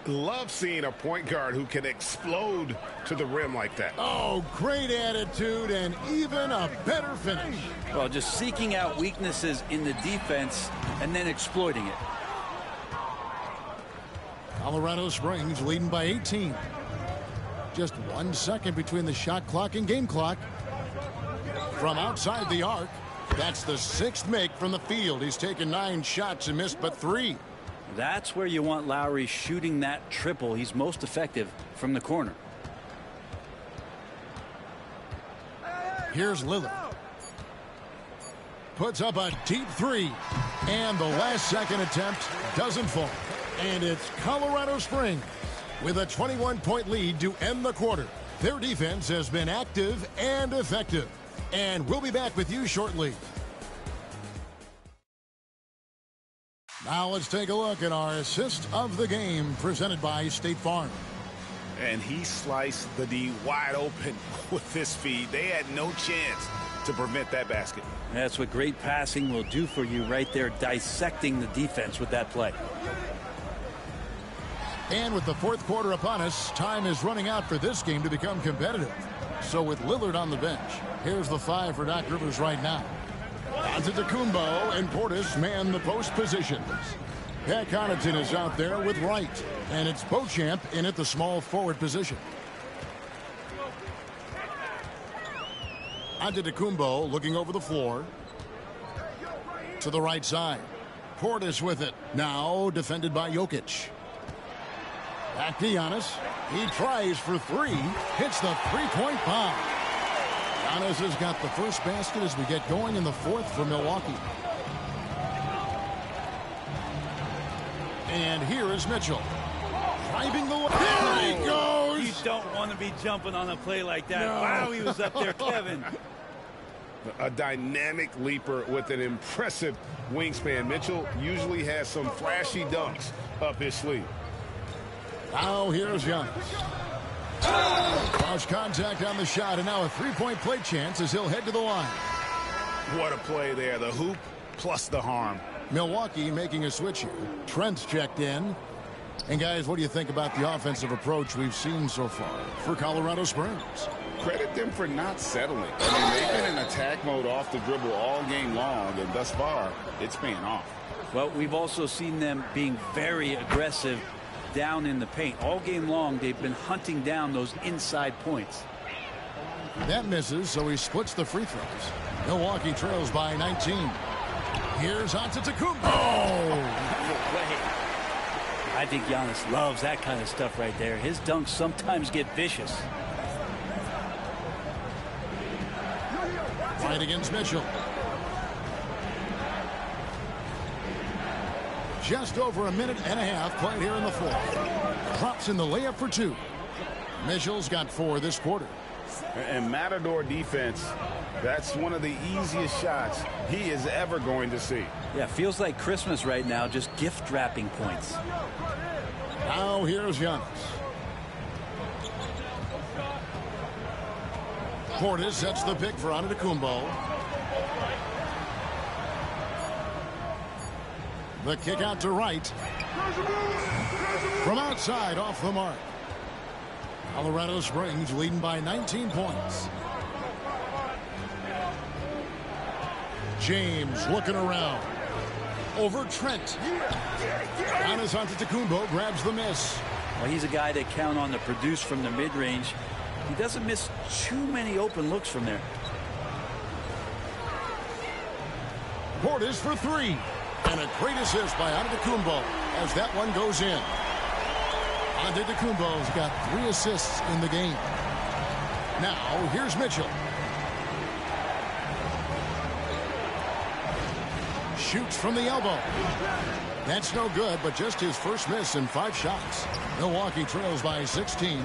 Love seeing a point guard who can explode to the rim like that. Oh, great attitude and even a better finish. Well, just seeking out weaknesses in the defense and then exploiting it. Colorado Springs leading by 18. Just 1 second between the shot clock and game clock. From outside the arc, that's the 6th make from the field. He's taken 9 shots and missed but 3. That's where you want Lowry shooting that triple. He's most effective from the corner. Here's Lillard. Puts up a deep 3. And the last second attempt doesn't fall. And it's Colorado Springs with a 21-point lead to end the quarter. Their defense has been active and effective. And we'll be back with you shortly. Now let's take a look at our assist of the game presented by State Farm. And he sliced the D wide open with this feed. They had no chance to prevent that basket. That's what great passing will do for you right there, dissecting the defense with that play. And with the 4th quarter upon us, time is running out for this game to become competitive. So with Lillard on the bench, here's the 5 for Doc Rivers right now. Antetokounmpo and Portis man the post positions. Pat Connaughton is out there with Wright. And it's Beauchamp in at the small forward position. Antetokounmpo looking over the floor. To the right side. Portis with it. Now defended by Jokic. Back to Giannis. He tries for 3. Hits the 3-point bomb. Giannis has got the first basket as we get going in the 4th for Milwaukee. And here is Mitchell. Driving the way. There he goes. You don't want to be jumping on a play like that. No. Wow, he was up there, Kevin. A dynamic leaper with an impressive wingspan. Mitchell usually has some flashy dunks up his sleeve. Now here's Giannis. Cross contact on the shot, and now a 3-point play chance as he'll head to the line. What a play there. The hoop plus the harm. Milwaukee making a switch here. Trent's checked in. And guys, what do you think about the offensive approach we've seen so far for Colorado Springs? Credit them for not settling. I mean, they've been in attack mode off the dribble all game long, and thus far, it's paying off. Well, we've also seen them being very aggressive down in the paint. All game long, they've been hunting down those inside points. That misses, so he splits the free throws. Milwaukee trails by 19. Here's Antetokounmpo. Oh! I think Giannis loves that kind of stuff right there. His dunks sometimes get vicious. Right against Mitchell. Just over a minute and a half played here in the 4th. Drops in the layup for 2. Mitchell's got 4 this quarter. And Matador defense, that's one of the easiest shots he is ever going to see. Yeah, feels like Christmas right now, just gift wrapping points. Now here's Giannis. Portis sets the pick for Antetokounmpo. The kick out to Wright. From outside, off the mark. Colorado Springs leading by 19 points. James looking around. over Trent. Giannis Antetokounmpo grabs the miss. Well, he's a guy they count on to produce from the mid-range. He doesn't miss too many open looks from there. Portis for three. And a great assist by Antetokounmpo as that one goes in. Antetokounmpo's got 3 assists in the game. Now, here's Mitchell. Shoots from the elbow. That's no good, but just his first miss in 5 shots. Milwaukee trails by 16.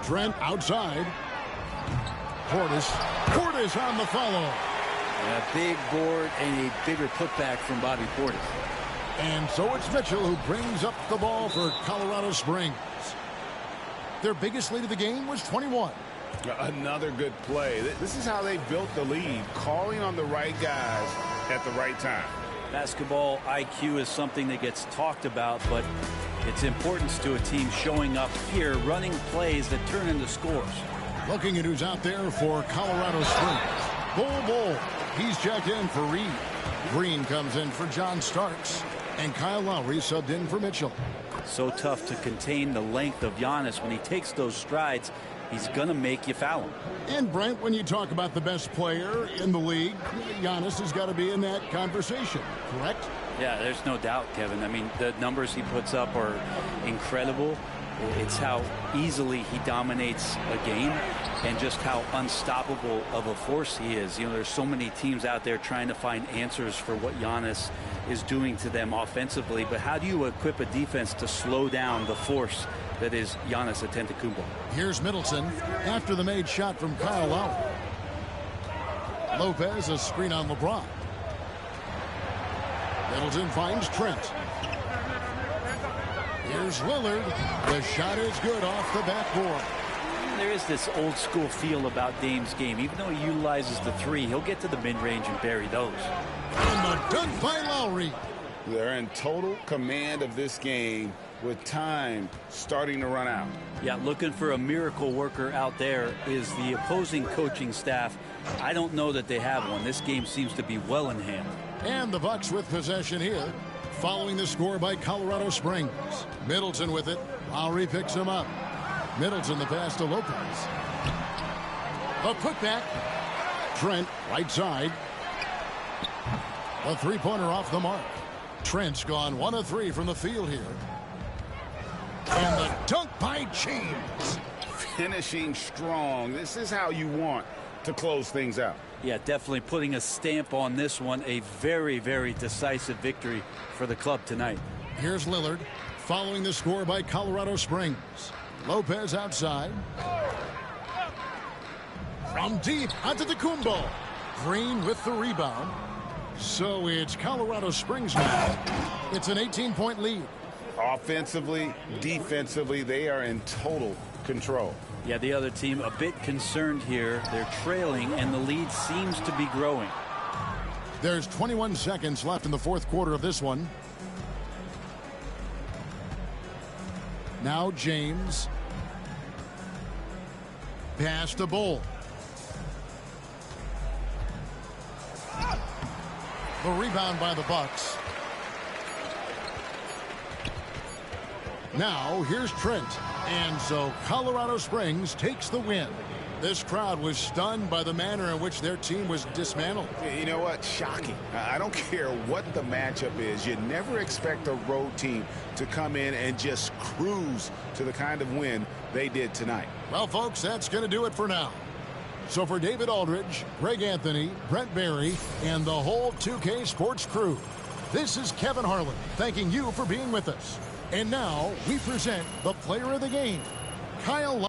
Trent outside. Portis on the follow. A big board and a bigger putback from Bobby Portis. And so it's Mitchell who brings up the ball for Colorado Springs. Their biggest lead of the game was 21. Another good play. This is how they built the lead, calling on the right guys at the right time. Basketball IQ is something that gets talked about, but its importance to a team showing up here, running plays that turn into scores. Looking at who's out there for Colorado Springs. Bull. He's checked in for Reed. Green comes in for John Starks. And Kyle Lowry subbed in for Mitchell. So tough to contain the length of Giannis. When he takes those strides, he's going to make you foul him. And Brent, when you talk about the best player in the league, Giannis has got to be in that conversation, correct? Yeah, there's no doubt, Kevin. I mean, the numbers he puts up are incredible. It's how easily he dominates a game and just how unstoppable of a force he is. You know, there's so many teams out there trying to find answers for what Giannis is doing to them offensively, but how do you equip a defense to slow down the force that is Giannis Antetokounmpo? Here's Middleton after the made shot from Kyle Lowry. Lopez, a screen on LeBron. Middleton finds Trent. Here's Lillard. The shot is good off the backboard. There is this old school feel about Dame's game. Even though he utilizes the 3, he'll get to the mid-range and bury those. And the dunk by Lowry. They're in total command of this game with time starting to run out. Yeah, looking for a miracle worker out there is the opposing coaching staff. I don't know that they have one. This game seems to be well in hand. And the Bucks with possession here, following the score by Colorado Springs. Middleton with it. Lowry picks him up. Middleton the pass to Lopez. A putback. Trent right side. A three-pointer off the mark. Trent's gone 1 of 3 from the field here. And the dunk by James. Finishing strong. This is how you want to close things out. Yeah, definitely putting a stamp on this one. A very, very decisive victory for the club tonight. Here's Lillard following the score by Colorado Springs. Lopez outside. From deep, Antetokounmpo. Green with the rebound. So it's Colorado Springs now. It's an 18-point lead. Offensively, defensively, they are in total control. Yeah, the other team a bit concerned here. They're trailing, and the lead seems to be growing. There's 21 seconds left in the fourth quarter of this one. Now James. Pass to Bull. The rebound by the Bucks. Now here's Trent. And so Colorado Springs takes the win. This crowd was stunned by the manner in which their team was dismantled. You know what? Shocking. I don't care what the matchup is. You never expect a road team to come in and just cruise to the kind of win they did tonight. Well, folks, that's going to do it for now. So for David Aldridge, Greg Anthony, Brent Barry, and the whole 2K Sports crew, this is Kevin Harlan thanking you for being with us. And now we present the player of the game, Kyle Lowry.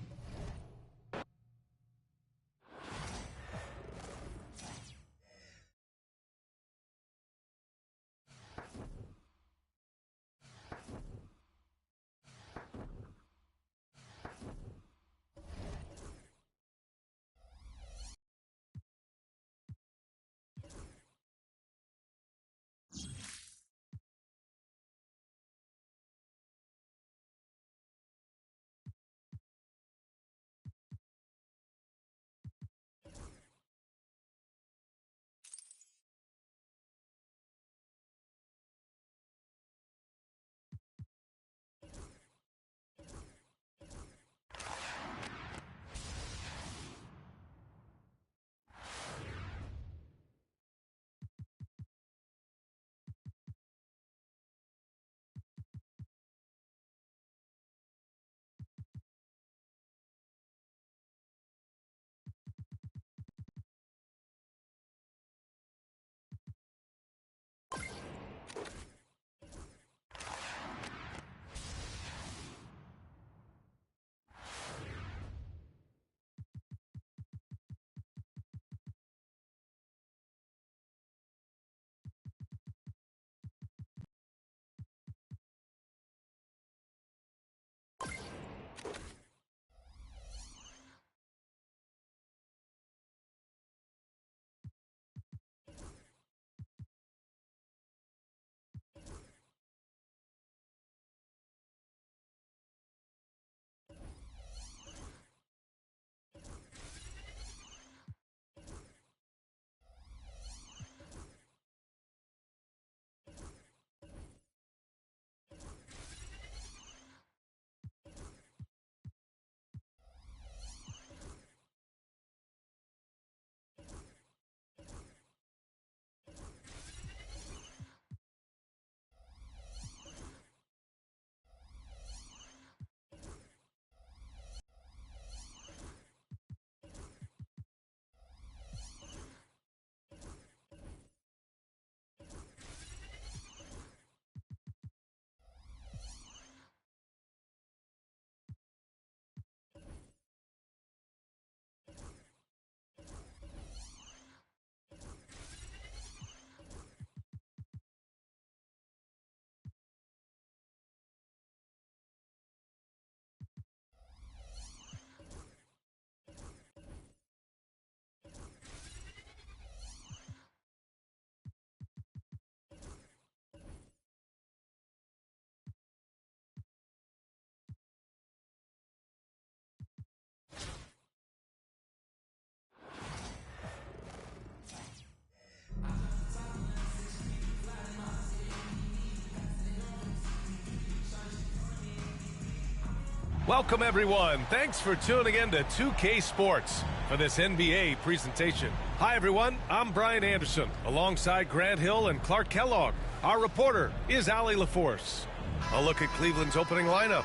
Welcome, everyone. Thanks for tuning in to 2K Sports for this NBA presentation. Hi, everyone. I'm Brian Anderson, alongside Grant Hill and Clark Kellogg. Our reporter is Allie LaForce. A look at Cleveland's opening lineup.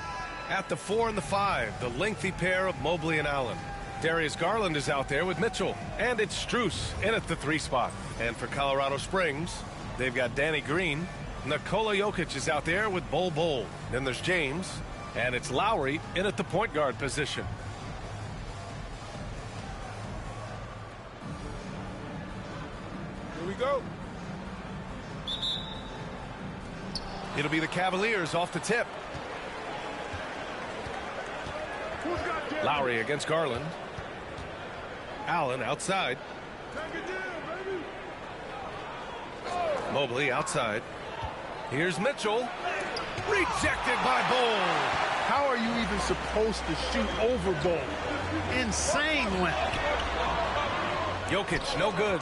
At the 4 and the 5, the lengthy pair of Mobley and Allen. Darius Garland is out there with Mitchell, and it's Strus in at the 3 spot. And for Colorado Springs, they've got Danny Green. Nikola Jokic is out there with Bol. Then there's James, and it's Lowry in at the point guard position. Here we go. It'll be the Cavaliers off the tip. Lowry against Garland. Allen outside. Mobley outside. Here's Mitchell. Rejected by Bol. How are you even supposed to shoot over Bol? Insane length. Jokic, no good.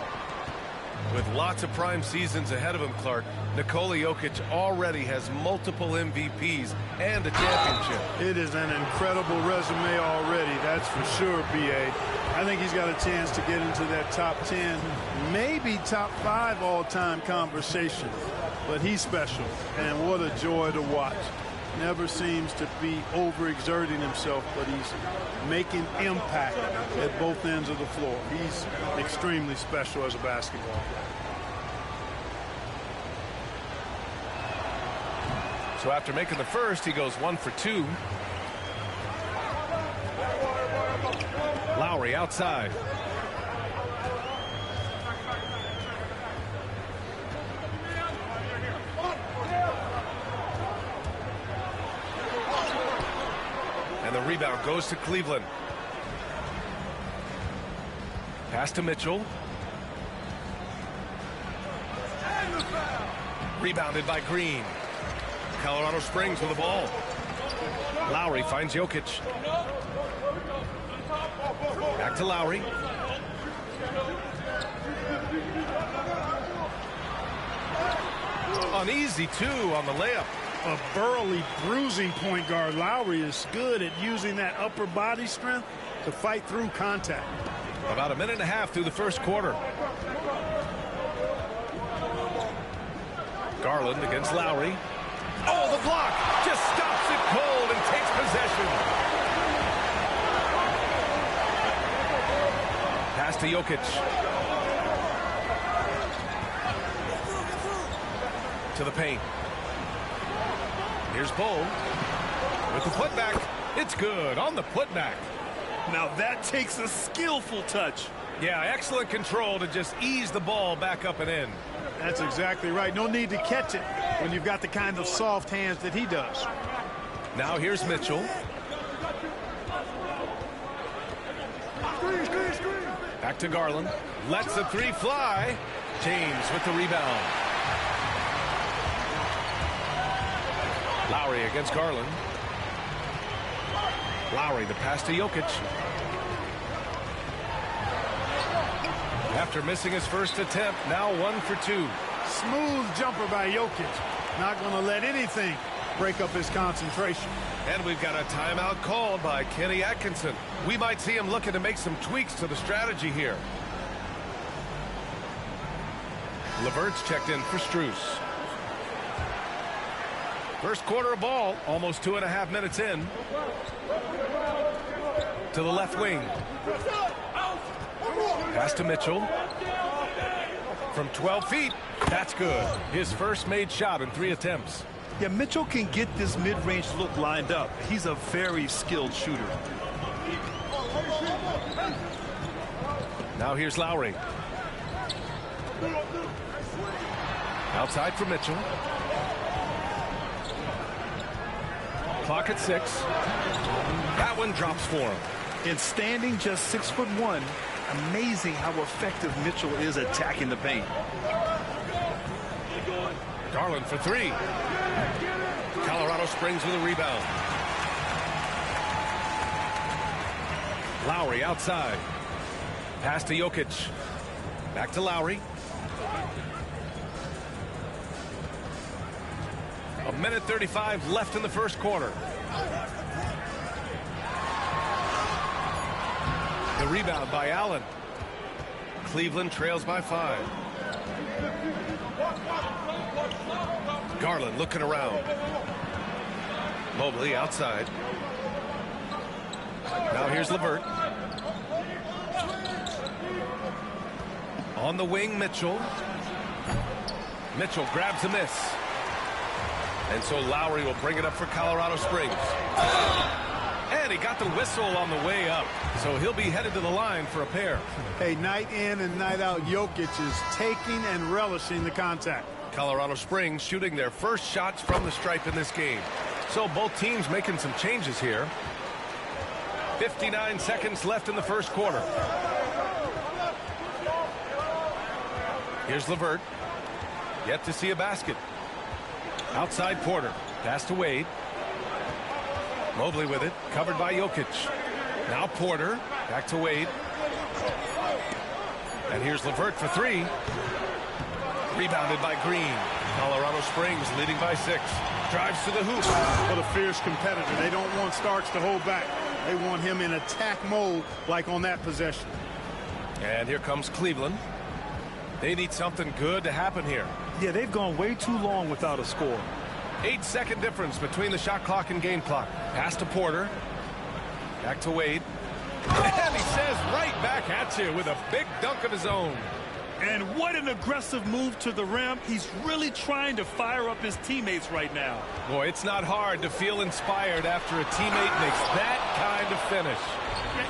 With lots of prime seasons ahead of him, Clark, Nikola Jokic already has multiple MVPs and a championship. It is an incredible resume already, that's for sure, B.A. I think he's got a chance to get into that top 10, maybe top 5 all-time conversation. But he's special, and what a joy to watch. Never seems to be overexerting himself, but he's making impact at both ends of the floor. He's extremely special as a basketball player. So after making the first, he goes 1 for 2. Lowry outside. And the rebound goes to Cleveland. Pass to Mitchell. Rebounded by Green. Colorado Springs with the ball. Lowry finds Jokic. Back to Lowry. Uneasy, too, on the layup. A burly, bruising point guard. Lowry is good at using that upper body strength to fight through contact. About a minute and a half through the first quarter. Garland against Lowry. Oh, the block just stops it cold and takes possession. Pass to Jokic. To the paint. Here's Bol with the putback. It's good on the putback. Now that takes a skillful touch. Yeah, excellent control to just ease the ball back up and in. That's exactly right. No need to catch it when you've got the kind of soft hands that he does. Now here's Mitchell. Back to Garland. Lets the 3 fly. James with the rebound. Lowry against Garland. Lowry, the pass to Jokic. After missing his first attempt, now 1 for 2. Smooth jumper by Jokic. Not going to let anything break up his concentration. And we've got a timeout called by Kenny Atkinson. We might see him looking to make some tweaks to the strategy here. LeVert's checked in for Strus. First quarter of ball, almost 2.5 minutes in. To the left wing. Pass to Mitchell. From 12 feet, that's good. His first made shot in 3 attempts. Yeah, Mitchell can get this mid-range look lined up. He's a very skilled shooter. Now here's Lowry. Outside for Mitchell. Clock at 6. That one drops for him. And standing just 6'1", amazing how effective Mitchell is attacking the paint. Garland for 3. Colorado Springs with a rebound. Lowry outside. Pass to Jokic. Back to Lowry. A minute 35 left in the first quarter. The rebound by Allen. Cleveland trails by 5. Garland looking around. Mobley outside. Now here's LeVert. On the wing, Mitchell. Mitchell grabs a miss. And so Lowry will bring it up for Colorado Springs. And he got the whistle on the way up. So he'll be headed to the line for a pair. Hey, night in and night out, Jokic is taking and relishing the contact. Colorado Springs shooting their first shots from the stripe in this game. So both teams making some changes here. 59 seconds left in the first quarter. Here's LeVert. Yet to see a basket. Outside Porter. Pass to Wade. Mobley with it. Covered by Jokic. Now Porter. Back to Wade. And here's LeVert for 3. Rebounded by Green. Colorado Springs leading by 6. Drives to the hoop. What a fierce competitor. They don't want Starks to hold back. They want him in attack mode like on that possession. And here comes Cleveland. They need something good to happen here. Yeah, they've gone way too long without a score. 8-second difference between the shot clock and game clock. Pass to Porter. Back to Wade. And he says right back at you with a big dunk of his own. And what an aggressive move to the rim. He's really trying to fire up his teammates right now. Boy, it's not hard to feel inspired after a teammate makes that kind of finish.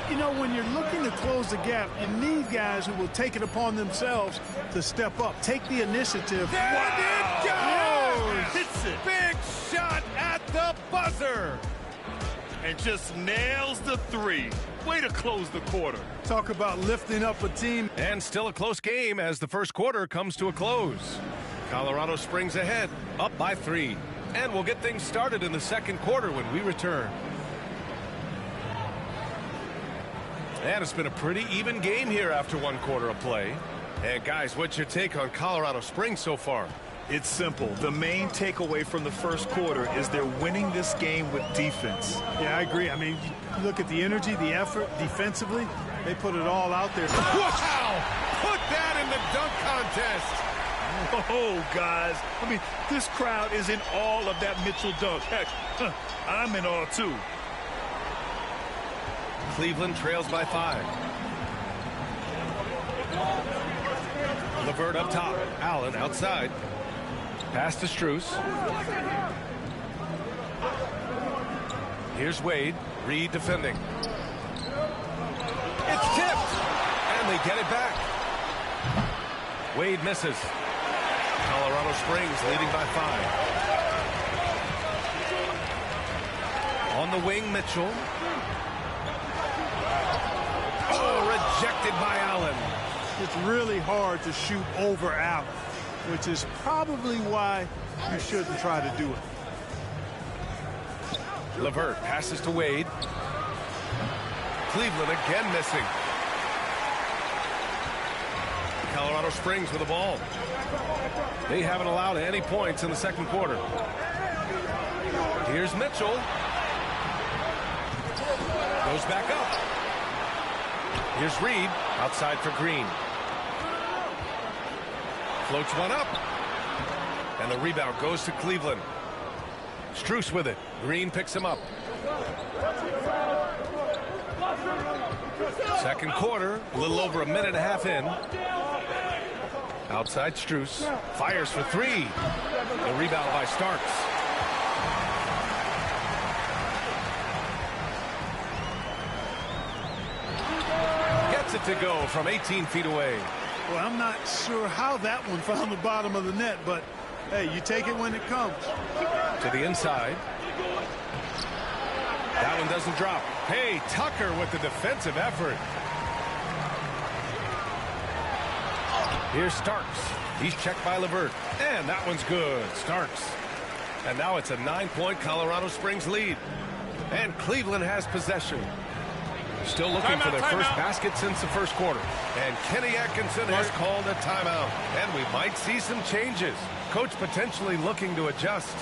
You know, when you're looking to close the gap, you need guys who will take it upon themselves to step up, take the initiative. There it goes! Yes! Hits it. Big shot at the buzzer. And just nails the 3. Way to close the quarter. Talk about lifting up a team. And still a close game as the first quarter comes to a close. Colorado Springs ahead, up by 3. And we'll get things started in the second quarter when we return. And it's been a pretty even game here after one quarter of play. And guys, what's your take on Colorado Springs so far? It's simple. The main takeaway from the first quarter is they're winning this game with defense. Yeah, I agree. I mean, you look at the energy, the effort defensively. They put it all out there. Wow! Put that in the dunk contest. Oh, guys. I mean, this crowd is in awe of that Mitchell dunk. Heck, I'm in awe, too. Cleveland trails by 5. LeVert up top. Allen outside. Pass to Strus. Here's Wade. Reed defending. It's tipped. And they get it back. Wade misses. Colorado Springs leading by 5. On the wing, Mitchell. Oh, rejected by Allen. It's really hard to shoot over Allen, which is probably why you shouldn't try to do it. LeVert passes to Wade. Cleveland again missing. Colorado Springs with the ball. They haven't allowed any points in the second quarter. Here's Mitchell. Goes back up. Here's Reed outside for Green. Floats one up. And the rebound goes to Cleveland. Strus with it. Green picks him up. Second quarter, a little over a minute and a half in. Outside Strus. Fires for 3. The rebound by Starks. Gets it to go from 18 feet away. Well, I'm not sure how that one found the bottom of the net, but hey, you take it when it comes. To the inside. That one doesn't drop. Hey, Tucker with the defensive effort. Here's Starks. He's checked by LeVert. And that one's good. Starks. And now it's a 9-point Colorado Springs lead. And Cleveland has possession. Still looking for their first basket since the first quarter. And Kenny Atkinson has called a timeout. And we might see some changes. Coach potentially looking to adjust.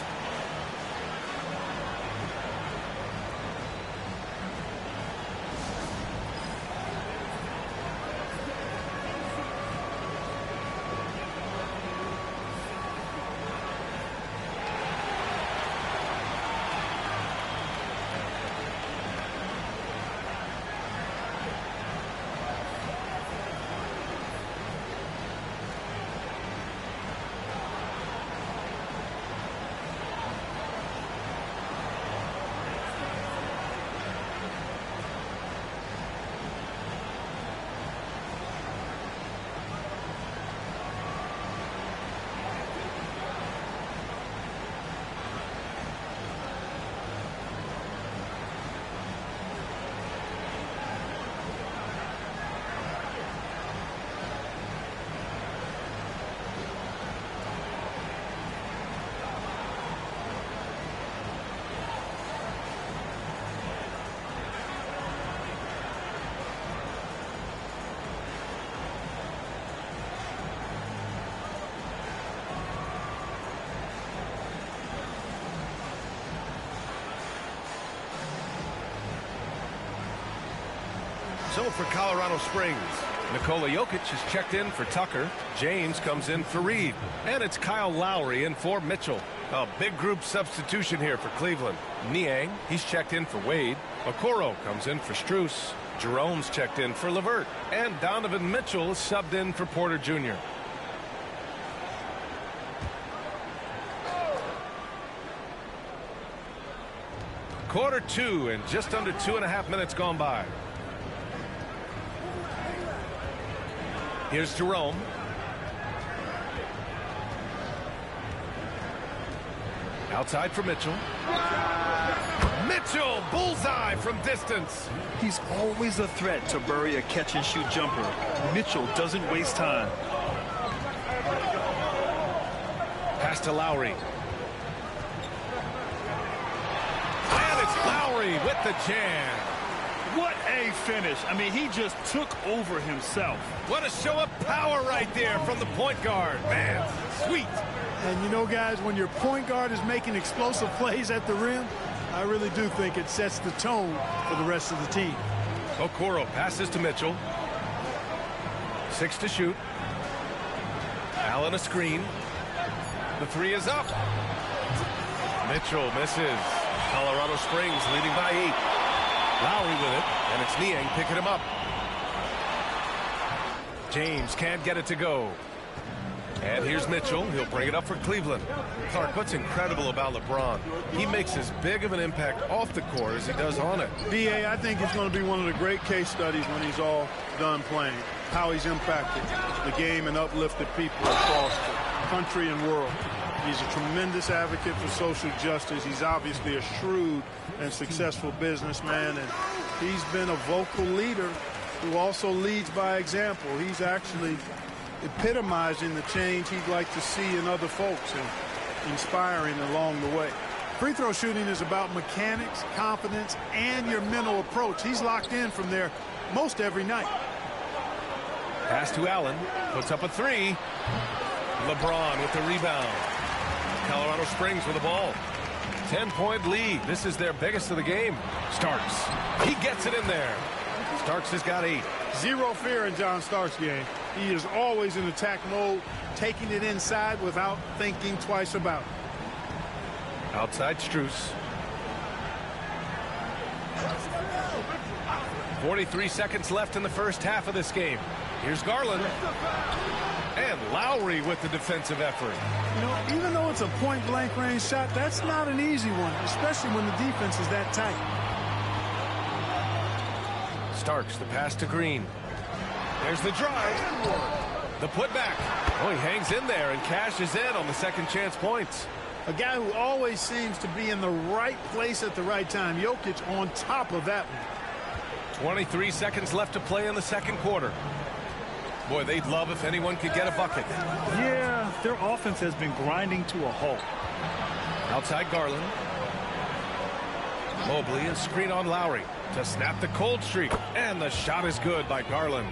So for Colorado Springs, Nikola Jokic is checked in for Tucker. James comes in for Reed. And it's Kyle Lowry in for Mitchell. A big group substitution here for Cleveland. Niang, he's checked in for Wade. Okoro comes in for Strus. Jerome's checked in for LeVert. And Donovan Mitchell is subbed in for Porter Jr. Quarter 2 and just under 2.5 minutes gone by. Here's Jerome. Outside for Mitchell. Mitchell, bullseye from distance. He's always a threat to bury a catch-and-shoot jumper. Mitchell doesn't waste time. Pass to Lowry. And it's Lowry with the jam. What a finish. I mean, he just took over himself. What a show of power right there from the point guard. Man, sweet. And you know, guys, when your point guard is making explosive plays at the rim, I really do think it sets the tone for the rest of the team. Okoro passes to Mitchell. 6 to shoot. Allen a screen. The 3 is up. Mitchell misses. Colorado Springs leading by 8. Lowry with it, and it's Niang picking him up. James can't get it to go. And here's Mitchell. He'll bring it up for Cleveland. Clark, what's incredible about LeBron? He makes as big of an impact off the court as he does on it. B.A., I think it's going to be one of the great case studies when he's all done playing. How he's impacted the game and uplifted people across the country and world. He's a tremendous advocate for social justice. He's obviously a shrewd and successful businessman, and he's been a vocal leader who also leads by example. He's actually epitomizing the change he'd like to see in other folks and inspiring along the way. Free throw shooting is about mechanics, confidence, and your mental approach. He's locked in from there most every night. Pass to Allen. Puts up a 3. LeBron with the rebound. Colorado Springs with the ball. 10-point lead. This is their biggest of the game. Starks. He gets it in there. Starks has got 8. Zero fear in John Starks' game. He is always in attack mode, taking it inside without thinking twice about it. Outside Strus. 43 seconds left in the first half of this game. Here's Garland. And Lowry with the defensive effort. You know, even though it's a point-blank range shot, that's not an easy one, especially when the defense is that tight. Starks, the pass to Green. There's the drive. The putback. Oh, he hangs in there and cashes in on the second chance points. A guy who always seems to be in the right place at the right time. Jokic on top of that one. 23 seconds left to play in the second quarter. Boy, they'd love if anyone could get a bucket. Yeah, their offense has been grinding to a halt. Outside Garland. Mobley and screen on Lowry to snap the cold streak. And the shot is good by Garland.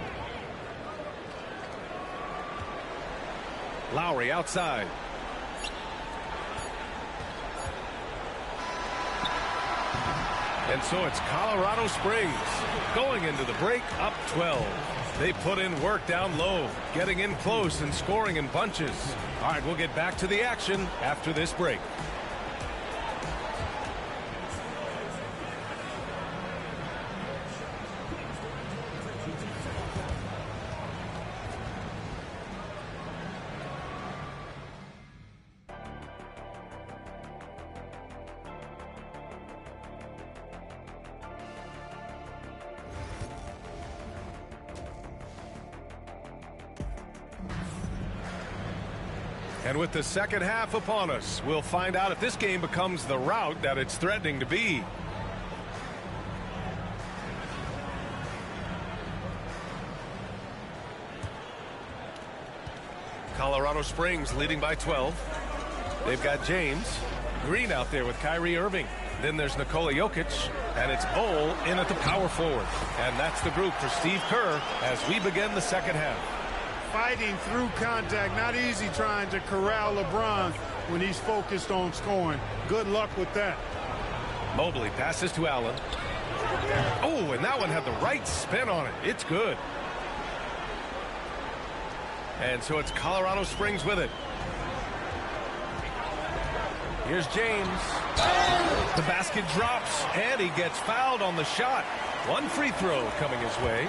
Lowry outside. And so it's Colorado Springs going into the break up 12. They put in work down low, getting in close and scoring in bunches. All right, we'll get back to the action after this break. And with the second half upon us, we'll find out if this game becomes the rout that it's threatening to be. Colorado Springs leading by 12. They've got James. Green out there with Kyrie Irving. Then there's Nikola Jokic, and it's Bol in at the power forward. And that's the group for Steve Kerr as we begin the second half. Fighting through contact, not easy trying to corral LeBron when he's focused on scoring. Good luck with that. Mobley passes to Allen. Oh, and that one had the right spin on it. It's good. And so it's Colorado Springs with it. Here's James. The basket drops, and he gets fouled on the shot. One free throw coming his way.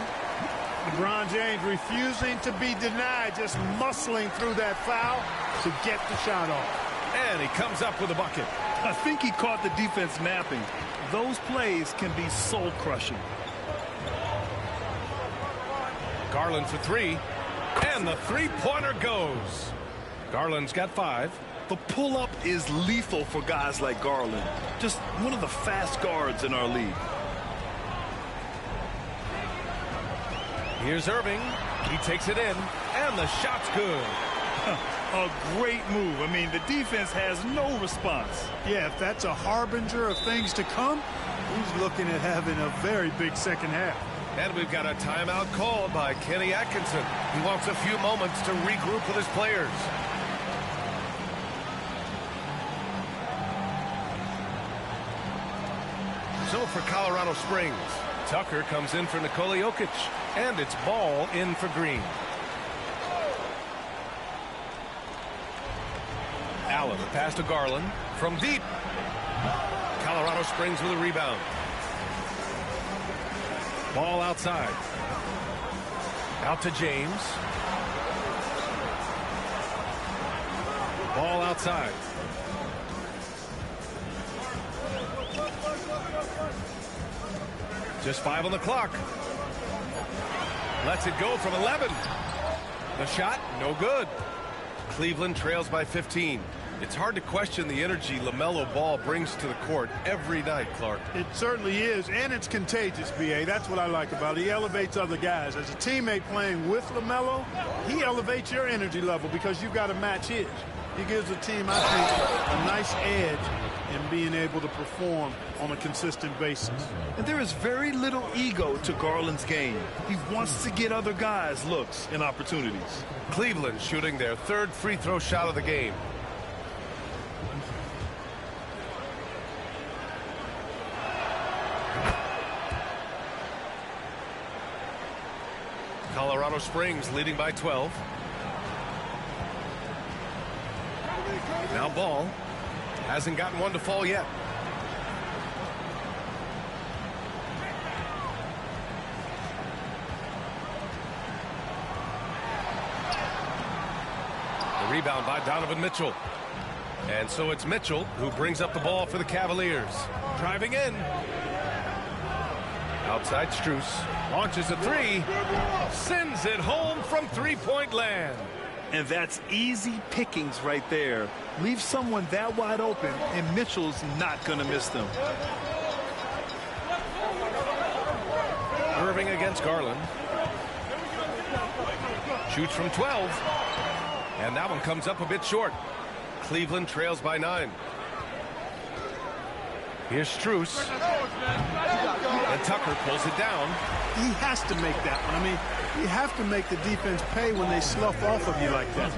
LeBron James refusing to be denied, just muscling through that foul to get the shot off. And he comes up with a bucket. I think he caught the defense napping. Those plays can be soul-crushing. Garland for three. And the three-pointer goes. Garland's got 5. The pull-up is lethal for guys like Garland. Just one of the fast guards in our league. Here's Irving. He takes it in, and the shot's good. A great move. I mean, the defense has no response. Yeah, if that's a harbinger of things to come, he's looking at having a very big second half. And we've got a timeout called by Kenny Atkinson. He wants a few moments to regroup with his players. So for Colorado Springs, Tucker comes in for Nikola Jokic, and it's Ball in for Green. Allen, the pass to Garland from deep. Colorado Springs with a rebound. Ball outside. Out to James. Ball outside. Just 5 on the clock. Lets it go from 11. The shot, no good. Cleveland trails by 15. It's hard to question the energy LaMelo Ball brings to the court every night, Clark. It certainly is, and it's contagious, B.A. That's what I like about it. He elevates other guys. As a teammate playing with LaMelo, he elevates your energy level because you've got to match his. He gives the team, I think, a nice edge in being able to perform on a consistent basis. And there is very little ego to Garland's game. He wants to get other guys looks and opportunities. Cleveland shooting their 3rd free throw shot of the game. Colorado Springs leading by 12. Now Ball hasn't gotten one to fall yet. The rebound by Donovan Mitchell. And so it's Mitchell who brings up the ball for the Cavaliers. Driving in. Outside Strus. Launches a 3. Sends it home from three-point land. And that's easy pickings right there. Leave someone that wide open, and Mitchell's not going to miss them. Irving against Garland. Shoots from 12. And that one comes up a bit short. Cleveland trails by 9. Here's Strus. And Tucker pulls it down. He has to make that one. I mean, you have to make the defense pay when they slough off of you like that.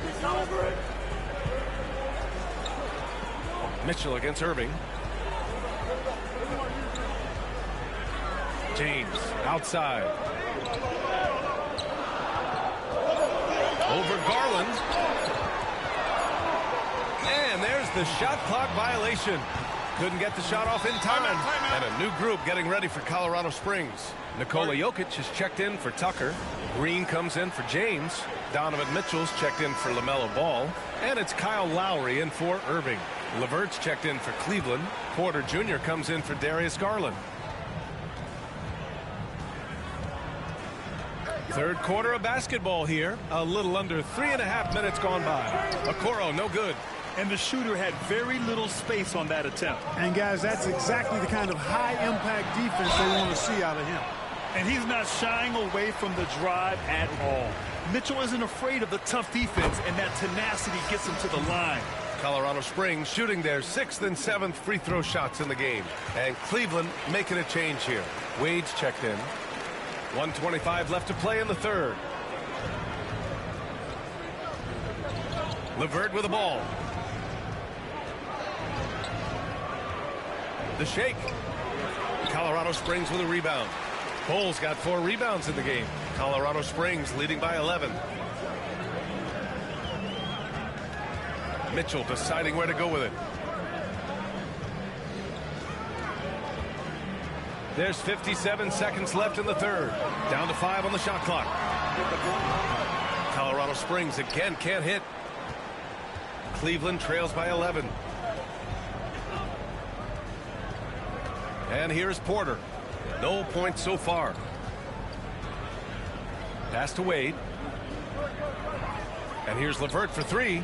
Mitchell against Irving. James outside. Over Garland. And there's the shot clock violation. Couldn't get the shot off in time. And a new group getting ready for Colorado Springs. Nikola Jokic is checked in for Tucker. Green comes in for James. Donovan Mitchell's checked in for LaMelo Ball. And it's Kyle Lowry in for Irving. LeVert's checked in for Cleveland. Porter Jr. comes in for Darius Garland. Third quarter of basketball here. A little under 3.5 minutes gone by. Okoro, no good. And the shooter had very little space on that attempt. And, guys, that's exactly the kind of high-impact defense they want to see out of him. And he's not shying away from the drive at all. Mitchell isn't afraid of the tough defense, and that tenacity gets him to the line. Colorado Springs shooting their 6th and 7th free throw shots in the game. And Cleveland making a change here. Wade's checked in. 1:25 left to play in the third. LeVert with the ball. The shake. Colorado Springs with a rebound. Bulls got 4 rebounds in the game. Colorado Springs leading by 11. Mitchell deciding where to go with it. There's 57 seconds left in the third. Down to 5 on the shot clock. Colorado Springs again can't hit. Cleveland trails by 11. And here's Porter. No points so far. Pass to Wade. And here's LeVert for 3.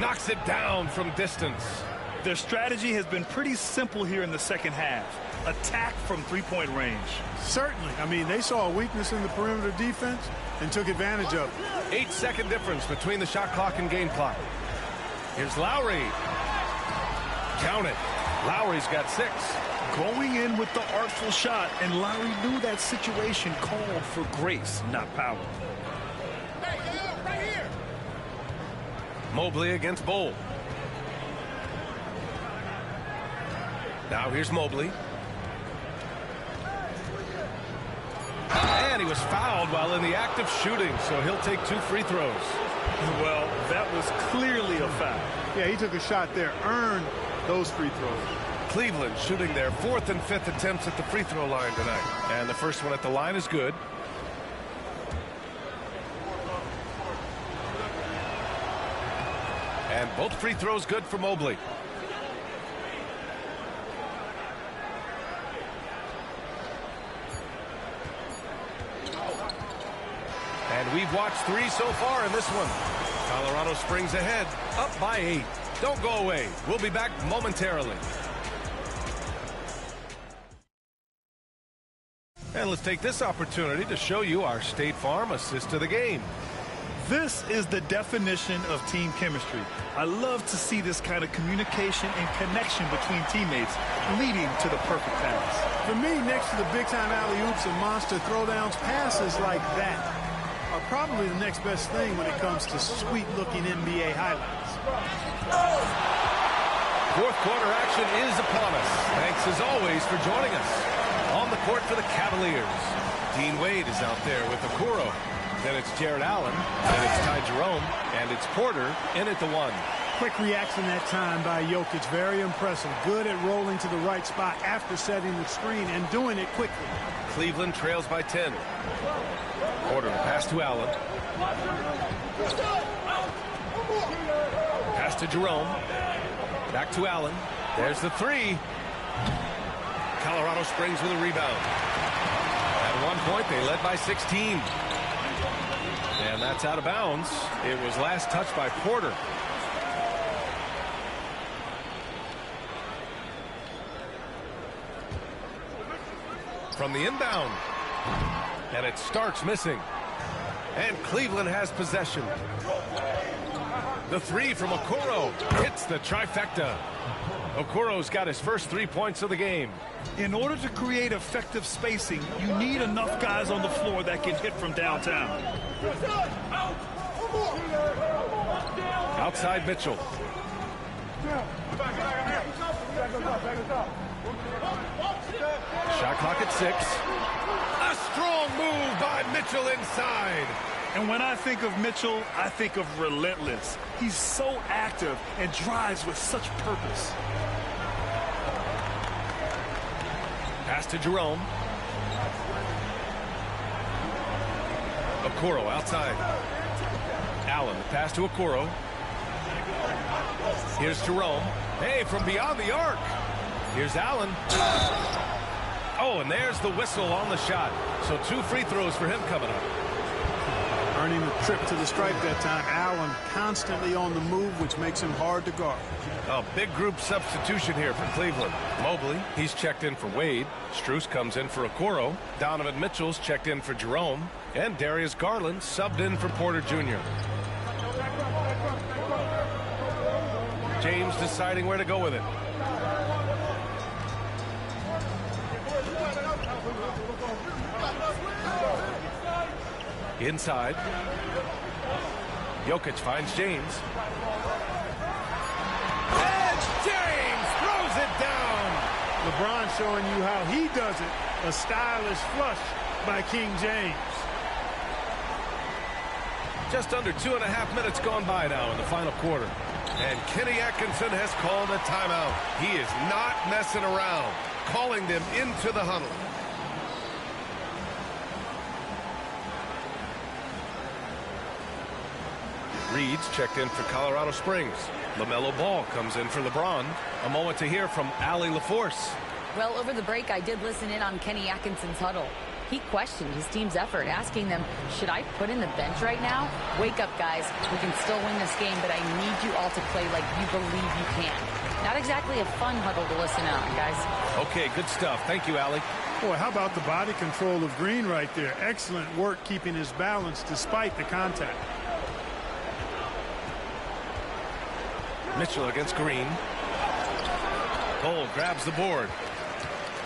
Knocks it down from distance. Their strategy has been pretty simple here in the second half. Attack from three-point range. Certainly. I mean, they saw a weakness in the perimeter defense and took advantage of it. 8-second difference between the shot clock and game clock. Here's Lowry. Count it. Lowry's got 6. Going in with the artful shot, and Lowry knew that situation called for grace, not power. Right here. Mobley against Bol. Now here's Mobley. And he was fouled while in the act of shooting, so he'll take 2 free throws. Well, that was clearly a foul. Yeah, he took a shot there, earned those free throws. Cleveland shooting their 4th and 5th attempts at the free throw line tonight. And the first one at the line is good. And both free throws good for Mobley. And we've watched 3 so far in this one. Colorado Springs ahead, up by 8. Don't go away. We'll be back momentarily. And let's take this opportunity to show you our State Farm assist to the game. This is the definition of team chemistry. I love to see this kind of communication and connection between teammates leading to the perfect pass. For me, next to the big-time alley-oops and monster throwdowns, passes like that are probably the next best thing when it comes to sweet-looking NBA highlights. Fourth quarter action is upon us. Thanks, as always, for joining us. On the court for the Cavaliers, Dean Wade is out there with Okoro. Then it's Jared Allen, then it's Ty Jerome, and it's Porter in at the 1. Quick reaction that time by Jokic. Very impressive. Good at rolling to the right spot after setting the screen and doing it quickly. Cleveland trails by 10. Porter pass to Allen. Pass to Jerome. Back to Allen. There's the 3. Colorado Springs with a rebound. At one point, they led by 16. And that's out of bounds. It was last touched by Porter. From the inbound. And it starts missing. And Cleveland has possession. The 3 from Okoro hits the trifecta. Okoro's got his first 3 points of the game. In order to create effective spacing, you need enough guys on the floor that can hit from downtown. Outside Mitchell. Shot clock at 6. A strong move by Mitchell inside. And when I think of Mitchell, I think of relentless. He's so active and drives with such purpose. Pass to Jerome. Okoro outside. Allen, pass to Okoro. Here's Jerome. Hey, from beyond the arc. Here's Allen. Oh, and there's the whistle on the shot. So 2 free throws for him coming up. Earning a trip to the stripe that time. Allen constantly on the move, which makes him hard to guard. A big group substitution here for Cleveland. Mobley, he's checked in for Wade. Strus comes in for Okoro. Donovan Mitchell's checked in for Jerome. And Darius Garland subbed in for Porter Jr. James deciding where to go with it. Inside. Jokic finds James. And James throws it down. LeBron showing you how he does it. A stylish flush by King James. Just under 2.5 minutes gone by now in the final quarter. And Kenny Atkinson has called a timeout. He is not messing around, calling them into the huddle. Reed's checked in for Colorado Springs. LaMelo Ball comes in for LeBron. A moment to hear from Allie LaForce. Well, over the break, I did listen in on Kenny Atkinson's huddle. He questioned his team's effort, asking them, should I put in the bench right now? Wake up, guys. We can still win this game, but I need you all to play like you believe you can. Not exactly a fun huddle to listen in on, guys. Okay, good stuff. Thank you, Allie. Boy, how about the body control of Green right there? Excellent work keeping his balance despite the contact. Mitchell against Green. Bol grabs the board.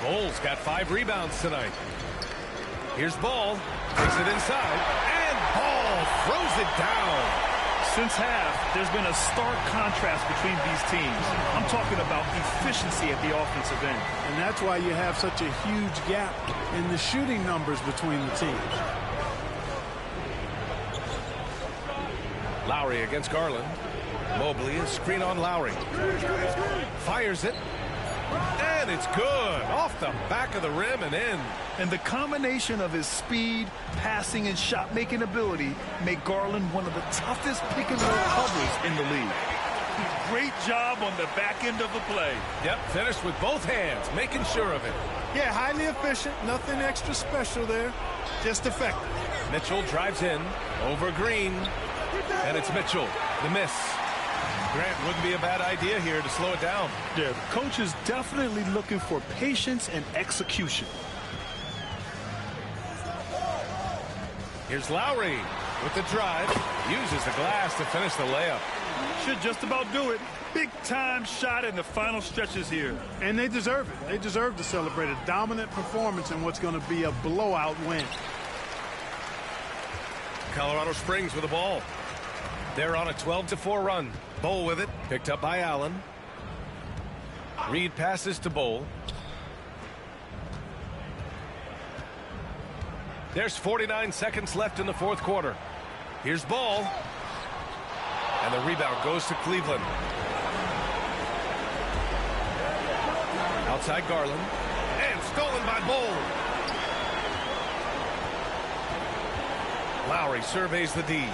Bol's got 5 rebounds tonight. Here's Ball. Takes it inside. And Ball throws it down. Since half, there's been a stark contrast between these teams. I'm talking about efficiency at the offensive end. And that's why you have such a huge gap in the shooting numbers between the teams. Lowry against Garland. Mobley is screen on Lowry. Fires it. And it's good. Off the back of the rim and in. And the combination of his speed, passing, and shot-making ability make Garland one of the toughest pick-and-roll covers in the league. Great job on the back end of the play. Yep, finished with both hands, making sure of it. Yeah, highly efficient. Nothing extra special there. Just effective. Mitchell drives in over Green. And it's Mitchell. The miss. Grant, wouldn't be a bad idea here to slow it down. Yeah, the coach is definitely looking for patience and execution. Here's Lowry with the drive. Uses the glass to finish the layup. Should just about do it. Big time shot in the final stretches here. And they deserve it. They deserve to celebrate a dominant performance in what's going to be a blowout win. Colorado Springs with the ball. They're on a 12-4 run. Bol with it. Picked up by Allen. Reed passes to Bol. There's 49 seconds left in the fourth quarter. Here's Ball. And the rebound goes to Cleveland. Outside Garland. And stolen by Bol. Lowry surveys the D.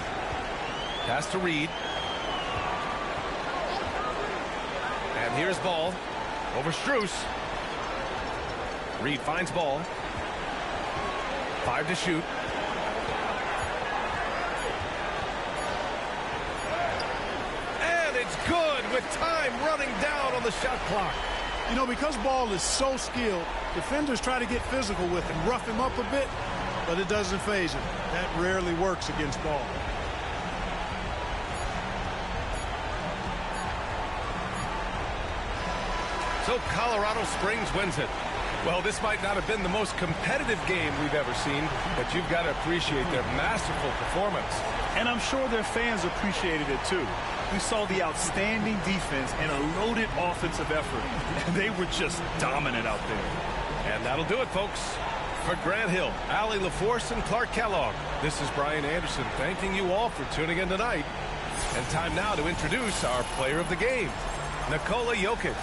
Pass to Reed. And here's Ball. Over Strus. Reed finds Ball. 5 to shoot. And it's good with time running down on the shot clock. You know, because Ball is so skilled, defenders try to get physical with him, rough him up a bit, but it doesn't faze him. That rarely works against Ball. So Colorado Springs wins it. Well, this might not have been the most competitive game we've ever seen, but you've got to appreciate their masterful performance. And I'm sure their fans appreciated it too. We saw the outstanding defense and a loaded offensive effort. And they were just dominant out there. And that'll do it, folks. For Grant Hill, Allie LaForce, and Clark Kellogg, this is Brian Anderson thanking you all for tuning in tonight. And time now to introduce our player of the game, Nikola Jokic.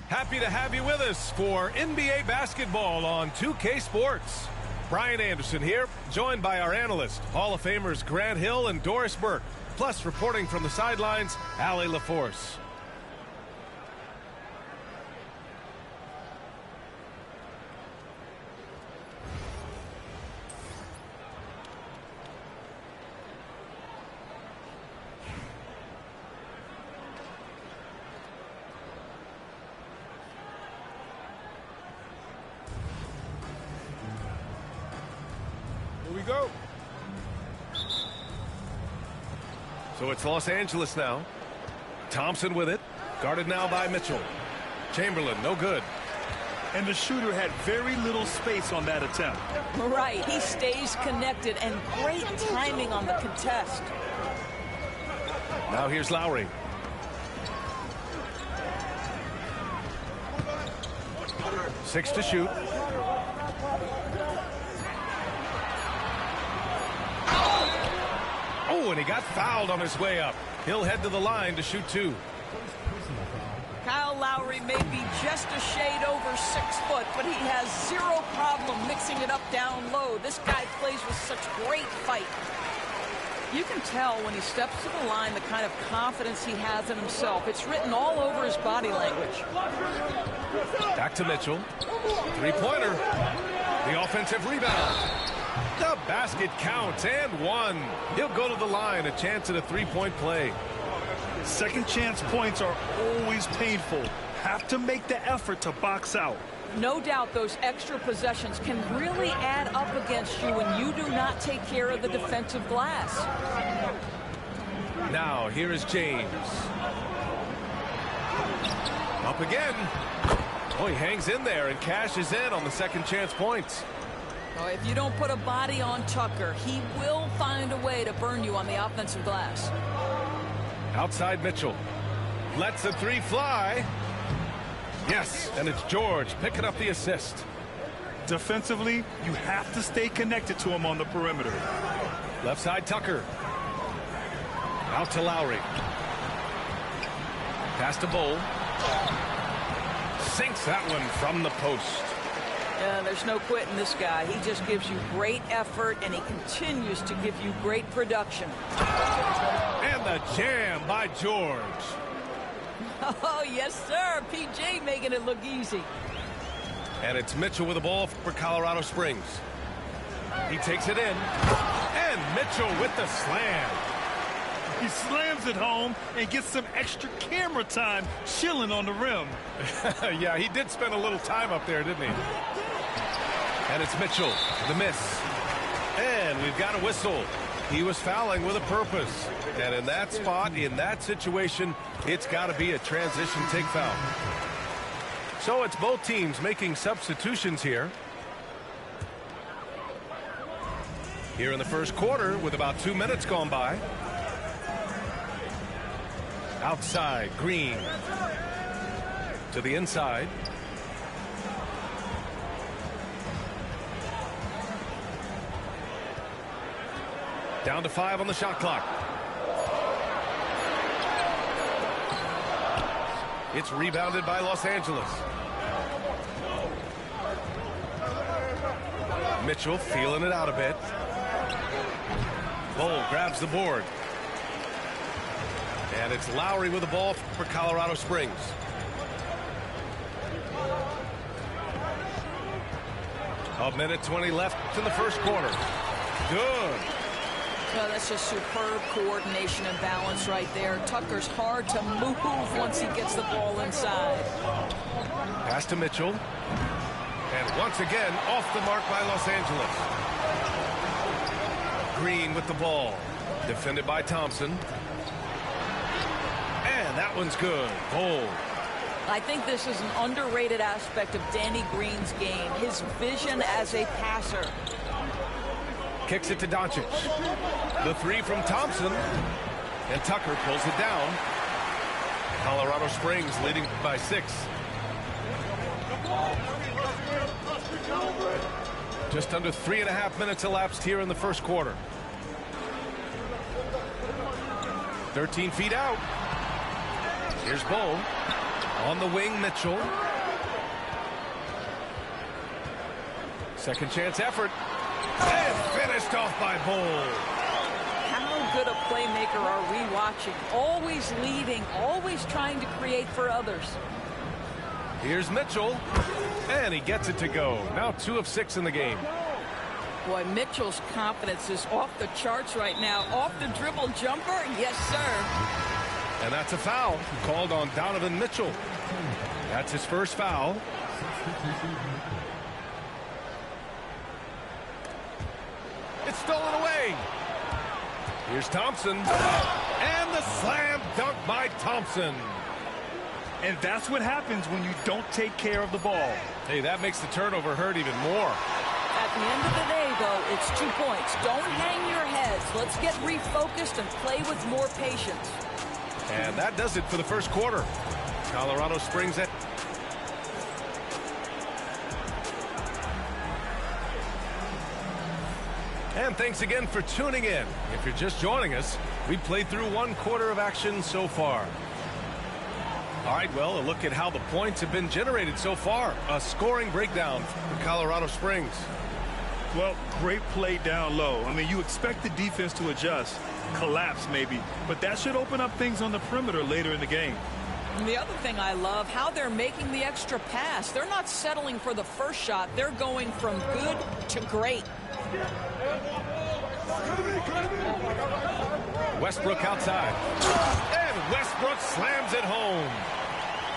Happy to have you with us for NBA basketball on 2K Sports. Brian Anderson here, joined by our analysts, Hall of Famers Grant Hill and Doris Burke. Plus, reporting from the sidelines, Allie LaForce. Go. So it's Los Angeles now. Thompson with it. Guarded now by Mitchell. Chamberlain, no good. And the shooter had very little space on that attempt. Right. He stays connected and great timing on the contest. Now here's Lowry. Six to shoot. Oh, and he got fouled on his way up. He'll head to the line to shoot two. Kyle Lowry may be just a shade over 6 foot, but he has zero problem mixing it up down low. This guy plays with such great fight. You can tell when he steps to the line the kind of confidence he has in himself. It's written all over his body language. Back to Mitchell. Three-pointer. The offensive rebound. The basket counts and one. He'll go to the line, a chance at a three-point play. Second chance points are always painful. Have to make the effort to box out. No doubt those extra possessions can really add up against you when you do not take care of the defensive glass. Now here is James. Up again. Oh, he hangs in there and cashes in on the second chance points. Oh, if you don't put a body on Tucker, he will find a way to burn you on the offensive glass. Outside Mitchell. Lets the three fly. Yes, and it's George picking up the assist. Defensively, you have to stay connected to him on the perimeter. Left side Tucker. Out to Lowry. Pass to Bull. Sinks that one from the post. There's no quitting this guy. He just gives you great effort, and he continues to give you great production. And the jam by George. Oh, yes, sir. PJ making it look easy. And it's Mitchell with the ball for Colorado Springs. He takes it in. And Mitchell with the slam. He slams it home and gets some extra camera time chilling on the rim. Yeah, he did spend a little time up there, didn't he? And it's Mitchell, the miss. And we've got a whistle. He was fouling with a purpose. And in that spot, in that situation, it's got to be a transition take foul. So it's both teams making substitutions here. Here in the first quarter with about 2 minutes gone by. Outside, Green. To the inside. Down to 5 on the shot clock. It's rebounded by Los Angeles. Mitchell feeling it out a bit. Bol grabs the board. And it's Lowry with the ball for Colorado Springs. A minute 20 left in the first quarter. Good. Well, that's just superb coordination and balance right there. Tucker's hard to move once he gets the ball inside. Pass to Mitchell. And once again, off the mark by Los Angeles. Green with the ball. Defended by Thompson. And that one's good. Bol. I think this is an underrated aspect of Danny Green's game. His vision as a passer. Kicks it to Doncic. The 3 from Thompson. And Tucker pulls it down. Colorado Springs leading by 6. Just under 3.5 minutes elapsed here in the first quarter. 13 feet out. Here's Bol. On the wing, Mitchell. Second chance effort. And finished off by Bol. How good a playmaker are we watching? Always leading, always trying to create for others. Here's Mitchell. And he gets it to go. Now 2 of 6 in the game. Boy, Mitchell's confidence is off the charts right now. Off the dribble jumper, yes, sir. And that's a foul called on Donovan Mitchell. That's his first foul. It's stolen away. Here's Thompson. And the slam dunk by Thompson. And that's what happens when you don't take care of the ball. Hey, that makes the turnover hurt even more. At the end of the day, though, it's 2 points. Don't hang your heads. Let's get refocused and play with more patience. And that does it for the first quarter. Colorado Springs at... And thanks again for tuning in. If you're just joining us, we've played through 1 quarter of action so far. All right, well, a look at how the points have been generated so far. A scoring breakdown for Colorado Springs. Well, great play down low. I mean, you expect the defense to adjust, collapse maybe, but that should open up things on the perimeter later in the game. And the other thing I love, how they're making the extra pass. They're not settling for the first shot. They're going from good to great. Westbrook outside. And Westbrook slams it home.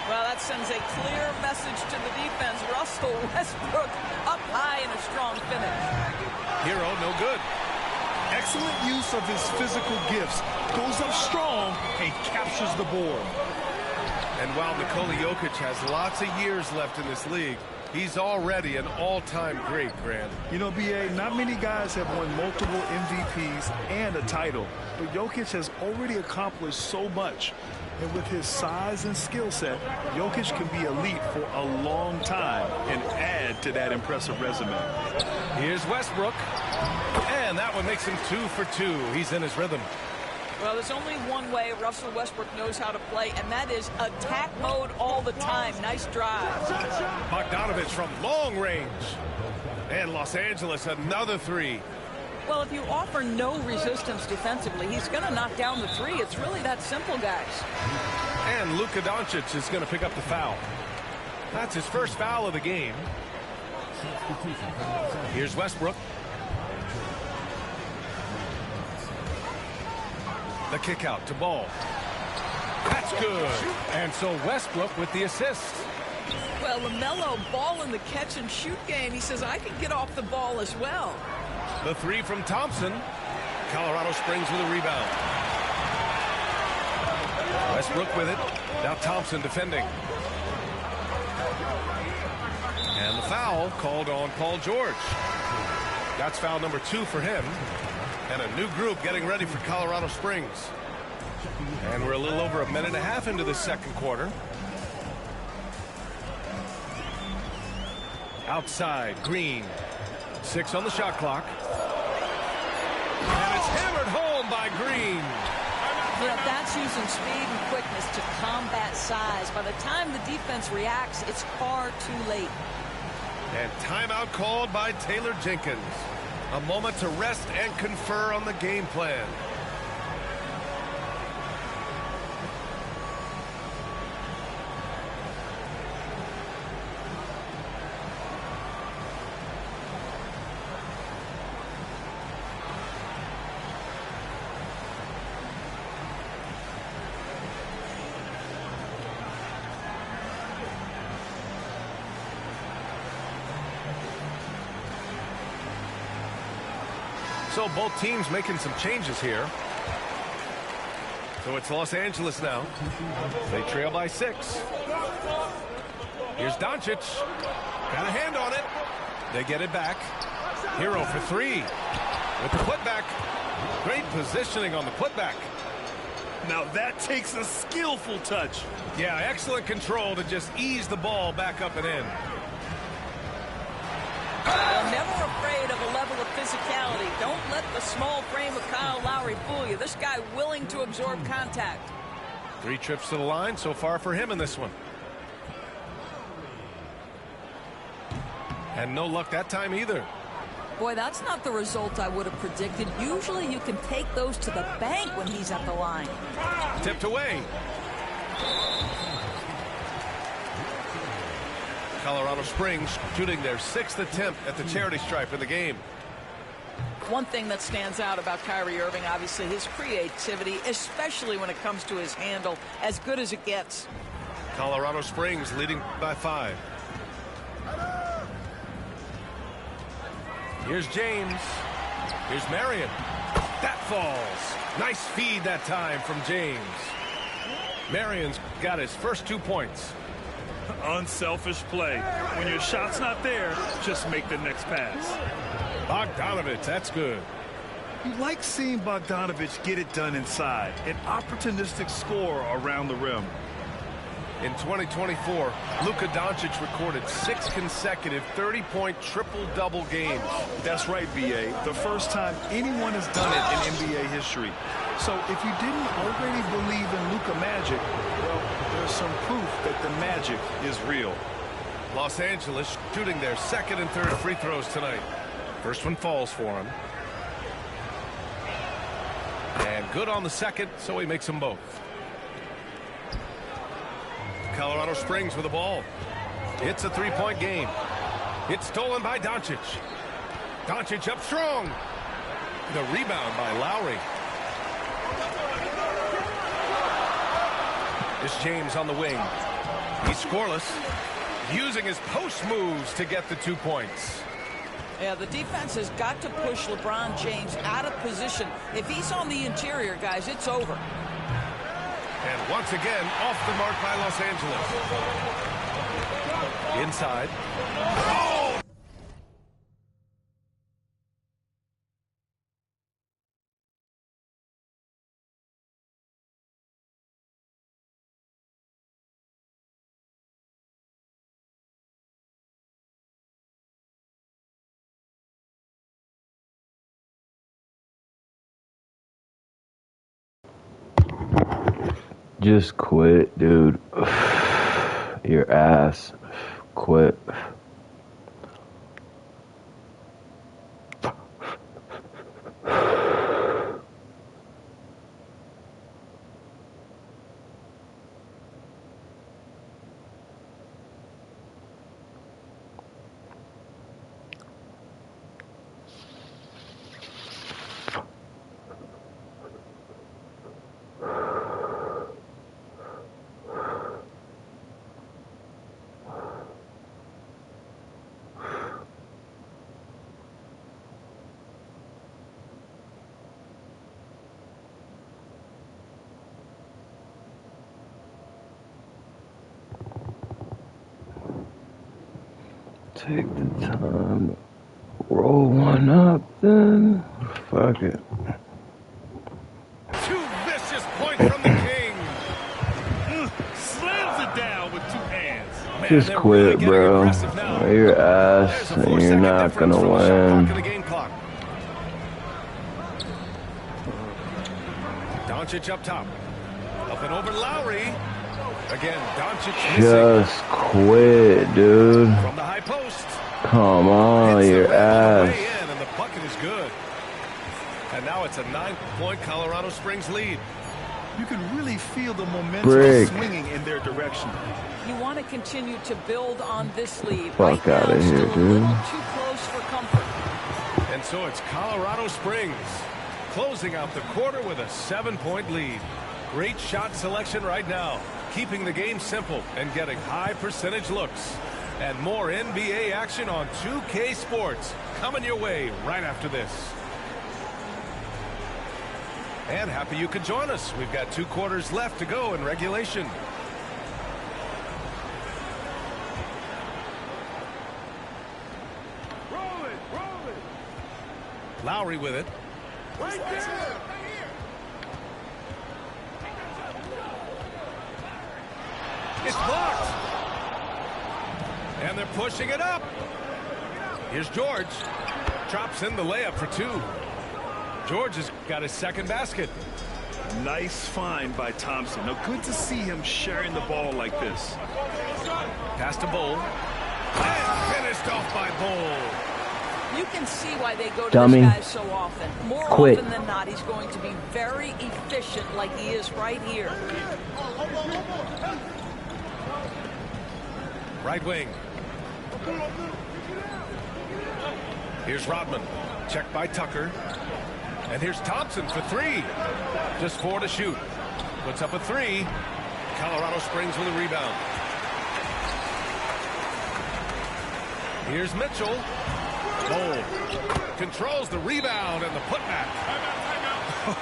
Well, that sends a clear message to the defense. Russell Westbrook up high in a strong finish. Hero, no good. Excellent use of his physical gifts. Goes up strong and captures the board. And while Nikola Jokic has lots of years left in this league, he's already an all-time great, Grant. You know, B.A., not many guys have won multiple MVPs and a title, but Jokic has already accomplished so much. And with his size and skill set, Jokic can be elite for a long time and add to that impressive resume. Here's Westbrook. And that one makes him 2 for 2. He's in his rhythm. Well, there's only one way Russell Westbrook knows how to play, and that is attack mode all the time. Nice drive. Bogdanovich from long range. And Los Angeles, another 3. Well, if you offer no resistance defensively, he's going to knock down the 3. It's really that simple, guys. And Luka Doncic is going to pick up the foul. That's his first foul of the game. Here's Westbrook. The kick out to Bol. That's good. And so Westbrook with the assist. Well, LaMelo ball in the catch and shoot game. He says, I can get off the ball as well. The 3 from Thompson. Colorado Springs with a rebound. Westbrook with it. Now Thompson defending. And the foul called on Paul George. That's foul number 2 for him. And a new group getting ready for Colorado Springs. And we're a little over a minute and a half into the second quarter. Outside, Green. 6 on the shot clock. And it's hammered home by Green. Yeah, that's using speed and quickness to combat size. By the time the defense reacts, it's far too late. And timeout called by Taylor Jenkins. A moment to rest and confer on the game plan. So both teams making some changes here. So it's Los Angeles now. They trail by 6. Here's Doncic. Got a hand on it. They get it back. Hero for 3. With the putback. Great positioning on the putback. Now that takes a skillful touch. Yeah, excellent control to just ease the ball back up and in. Never afraid of a level of physicality. Don't let the small frame of Kyle Lowry fool you. This guy willing to absorb contact. 3 trips to the line so far for him in this one. And no luck that time either. Boy, that's not the result I would have predicted. Usually you can take those to the bank when he's at the line. Tipped away. Colorado Springs shooting their 6th attempt at the charity stripe in the game. One thing that stands out about Kyrie Irving, obviously, his creativity, especially when it comes to his handle, as good as it gets. Colorado Springs leading by 5. Here's James. Here's Marion. That falls. Nice feed that time from James. Marion's got his first 2 points. Unselfish play. When your shot's not there, just make the next pass. Bogdanovich, that's good. You like seeing Bogdanovich get it done inside. An opportunistic scorer around the rim. In 2024, Luka Doncic recorded 6 consecutive 30-point triple-double games. That's right, B.A. The first time anyone has done it in NBA history. So if you didn't already believe in Luka Magic, well, there's some proof that the magic is real. Los Angeles shooting their 2nd and 3rd free throws tonight. First one falls for him. And good on the 2nd, so he makes them both. Colorado Springs with the ball. It's a 3-point game. It's stolen by Doncic. Doncic up strong. The rebound by Lowry. It's James on the wing. He's scoreless. Using his post moves to get the 2 points. Yeah, the defense has got to push LeBron James out of position. If he's on the interior, guys, it's over. And once again, off the mark by Los Angeles. Inside. Oh! Just quit, dude. Your ass. Quit. Take the time. Roll one. Nothing. Fuck it. Two vicious points from the King. Slams it down with two hands. Man, Just they're quit, really bro. You're ass, There's a and 4-second you're not difference gonna from shot clock win. to the game clock. Doncic up top. Up and over Lowry. Again, Doncic missing. Just quit, dude. From the high post. Come on, Hits the your rim on the ass. way in, and the bucket is good. And now it's a 9-point Colorado Springs lead. You can really feel the momentum Brick. swinging in their direction. You want to continue to build on this lead. Fuck Right outta now, here, still a dude. little too close for comfort. And so it's Colorado Springs closing out the quarter with a 7-point lead. Great shot selection right now, keeping the game simple and getting high percentage looks. And more NBA action on 2K Sports coming your way right after this. And happy you could join us. We've got 2 quarters left to go in regulation. Lowry with it. Right there. It's blocked. And they're pushing it up. Here's George. Drops in the layup for 2. George has got his second basket. Nice find by Thompson. Now, good to see him sharing the ball like this. Pass to Bull. And finished off by Bull. You can see why they go to Dummy. this guy so often. More Quit. often than not, he's going to be very efficient like he is right here. Right wing. Here's Rodman. Checked by Tucker. And here's Thompson for 3. Just 4 to shoot. Puts up a 3. Colorado Springs with a rebound. Here's Mitchell. Bull controls the rebound and the putback.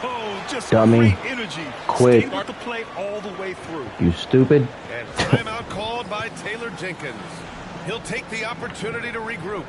Oh, just Dummy. great energy. Quit. Stayed with the play all the way through. You stupid. And timeout called by Taylor Jenkins. He'll take the opportunity to regroup.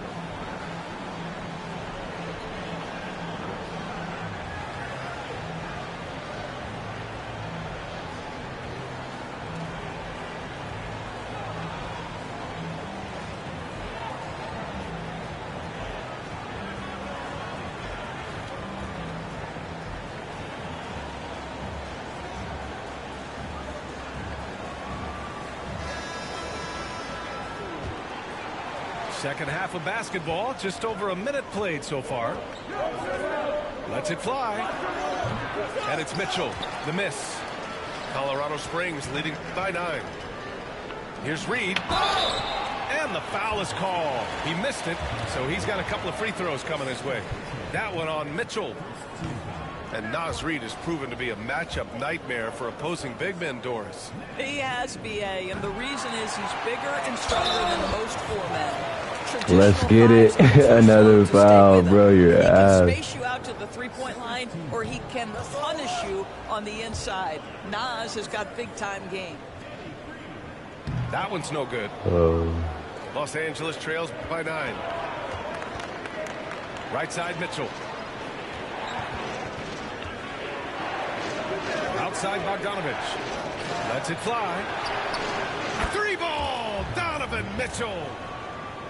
Second half of basketball, just over a minute played so far. Lets it fly. And it's Mitchell, the miss. Colorado Springs leading by 9. Here's Reed. And the foul is called. He missed it, so he's got a couple of free throws coming his way. That one on Mitchell. And Naz Reid has proven to be a matchup nightmare for opposing big men, Doris. He has, B.A., and the reason is he's bigger and stronger than most 4 men. Let's get it. Another foul, bro. Your He can ass. space you out to the 3-point line, or he can punish you on the inside. Naz has got big-time game. That one's no good. Oh. Los Angeles trails by 9. Right side, Mitchell. Outside, Bogdanovich. Lets it fly. 3-ball, Donovan Mitchell.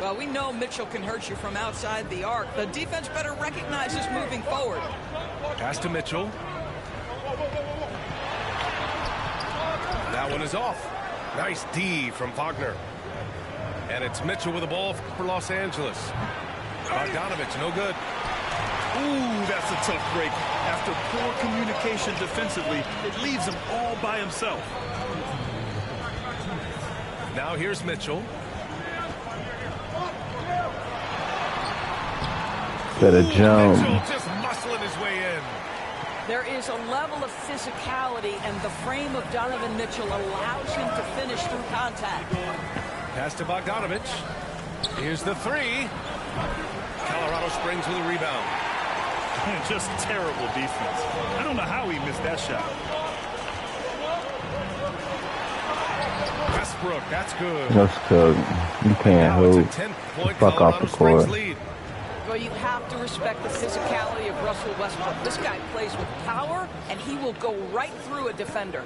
Well, we know Mitchell can hurt you from outside the arc. The defense better recognize this moving forward. Pass to Mitchell. That one is off. Nice D from Wagner. And it's Mitchell with the ball for Los Angeles. Bogdanovich, no good. Ooh, that's a tough break. After poor communication defensively, it leaves him all by himself. Now here's Mitchell. Better jump. Mitchell just muscling his way in. There is a level of physicality, and the frame of Donovan Mitchell allows him to finish through contact. Pass to Bogdanovich. Here's the 3. Colorado Springs with a rebound. Just terrible defense. I don't know how he missed that shot. Westbrook, that's good. Let's cook. You can't Now it's hoop. a 10-point Fuck off Colorado the court. Springs lead. Well, you have to respect the physicality of Russell Westbrook. This guy plays with power, and he will go right through a defender.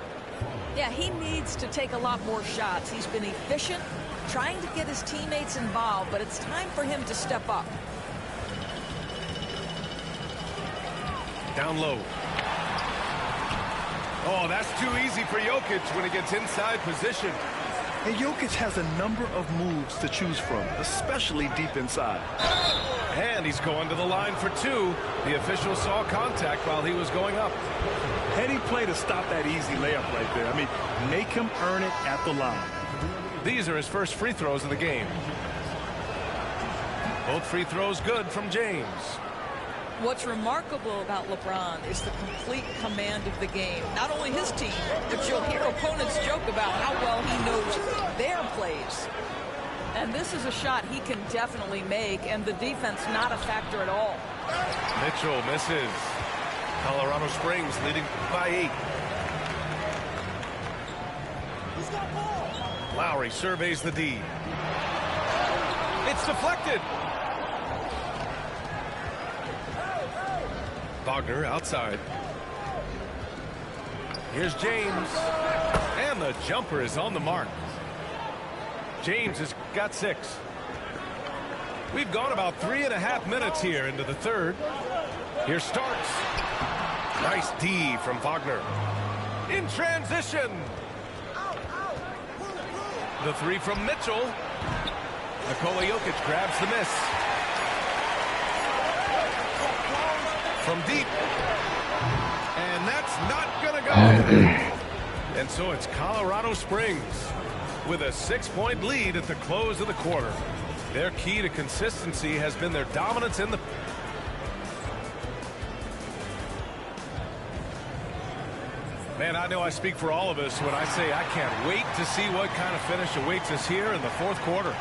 Yeah, he needs to take a lot more shots. He's been efficient, trying to get his teammates involved, but it's time for him to step up. Down low. Oh, that's too easy for Jokic when he gets inside position. And Jokic has a number of moves to choose from, especially deep inside. And he's going to the line for two. The official saw contact while he was going up. Heady play to stop that easy layup right there. I mean, make him earn it at the line. These are his first free throws of the game. Both free throws good from James. What's remarkable about LeBron is the complete command of the game. Not only his team, but you'll hear opponents joke about how well he knows their plays. And this is a shot he can definitely make, and the defense not a factor at all. Mitchell misses. Colorado Springs leading by 8. Lowry surveys the D. It's deflected. Wagner outside. Here's James. And the jumper is on the mark. James has got 6. We've gone about 3.5 minutes here into the third. Here Starks. Nice D from Wagner. In transition. The 3 from Mitchell. Nikola Jokic grabs the miss. From deep. And that's not going to go. And so it's Colorado Springs with a 6-point lead at the close of the quarter. Their key to consistency has been their dominance in the... Man, I know I speak for all of us when I say I can't wait to see what kind of finish awaits us here in the fourth quarter.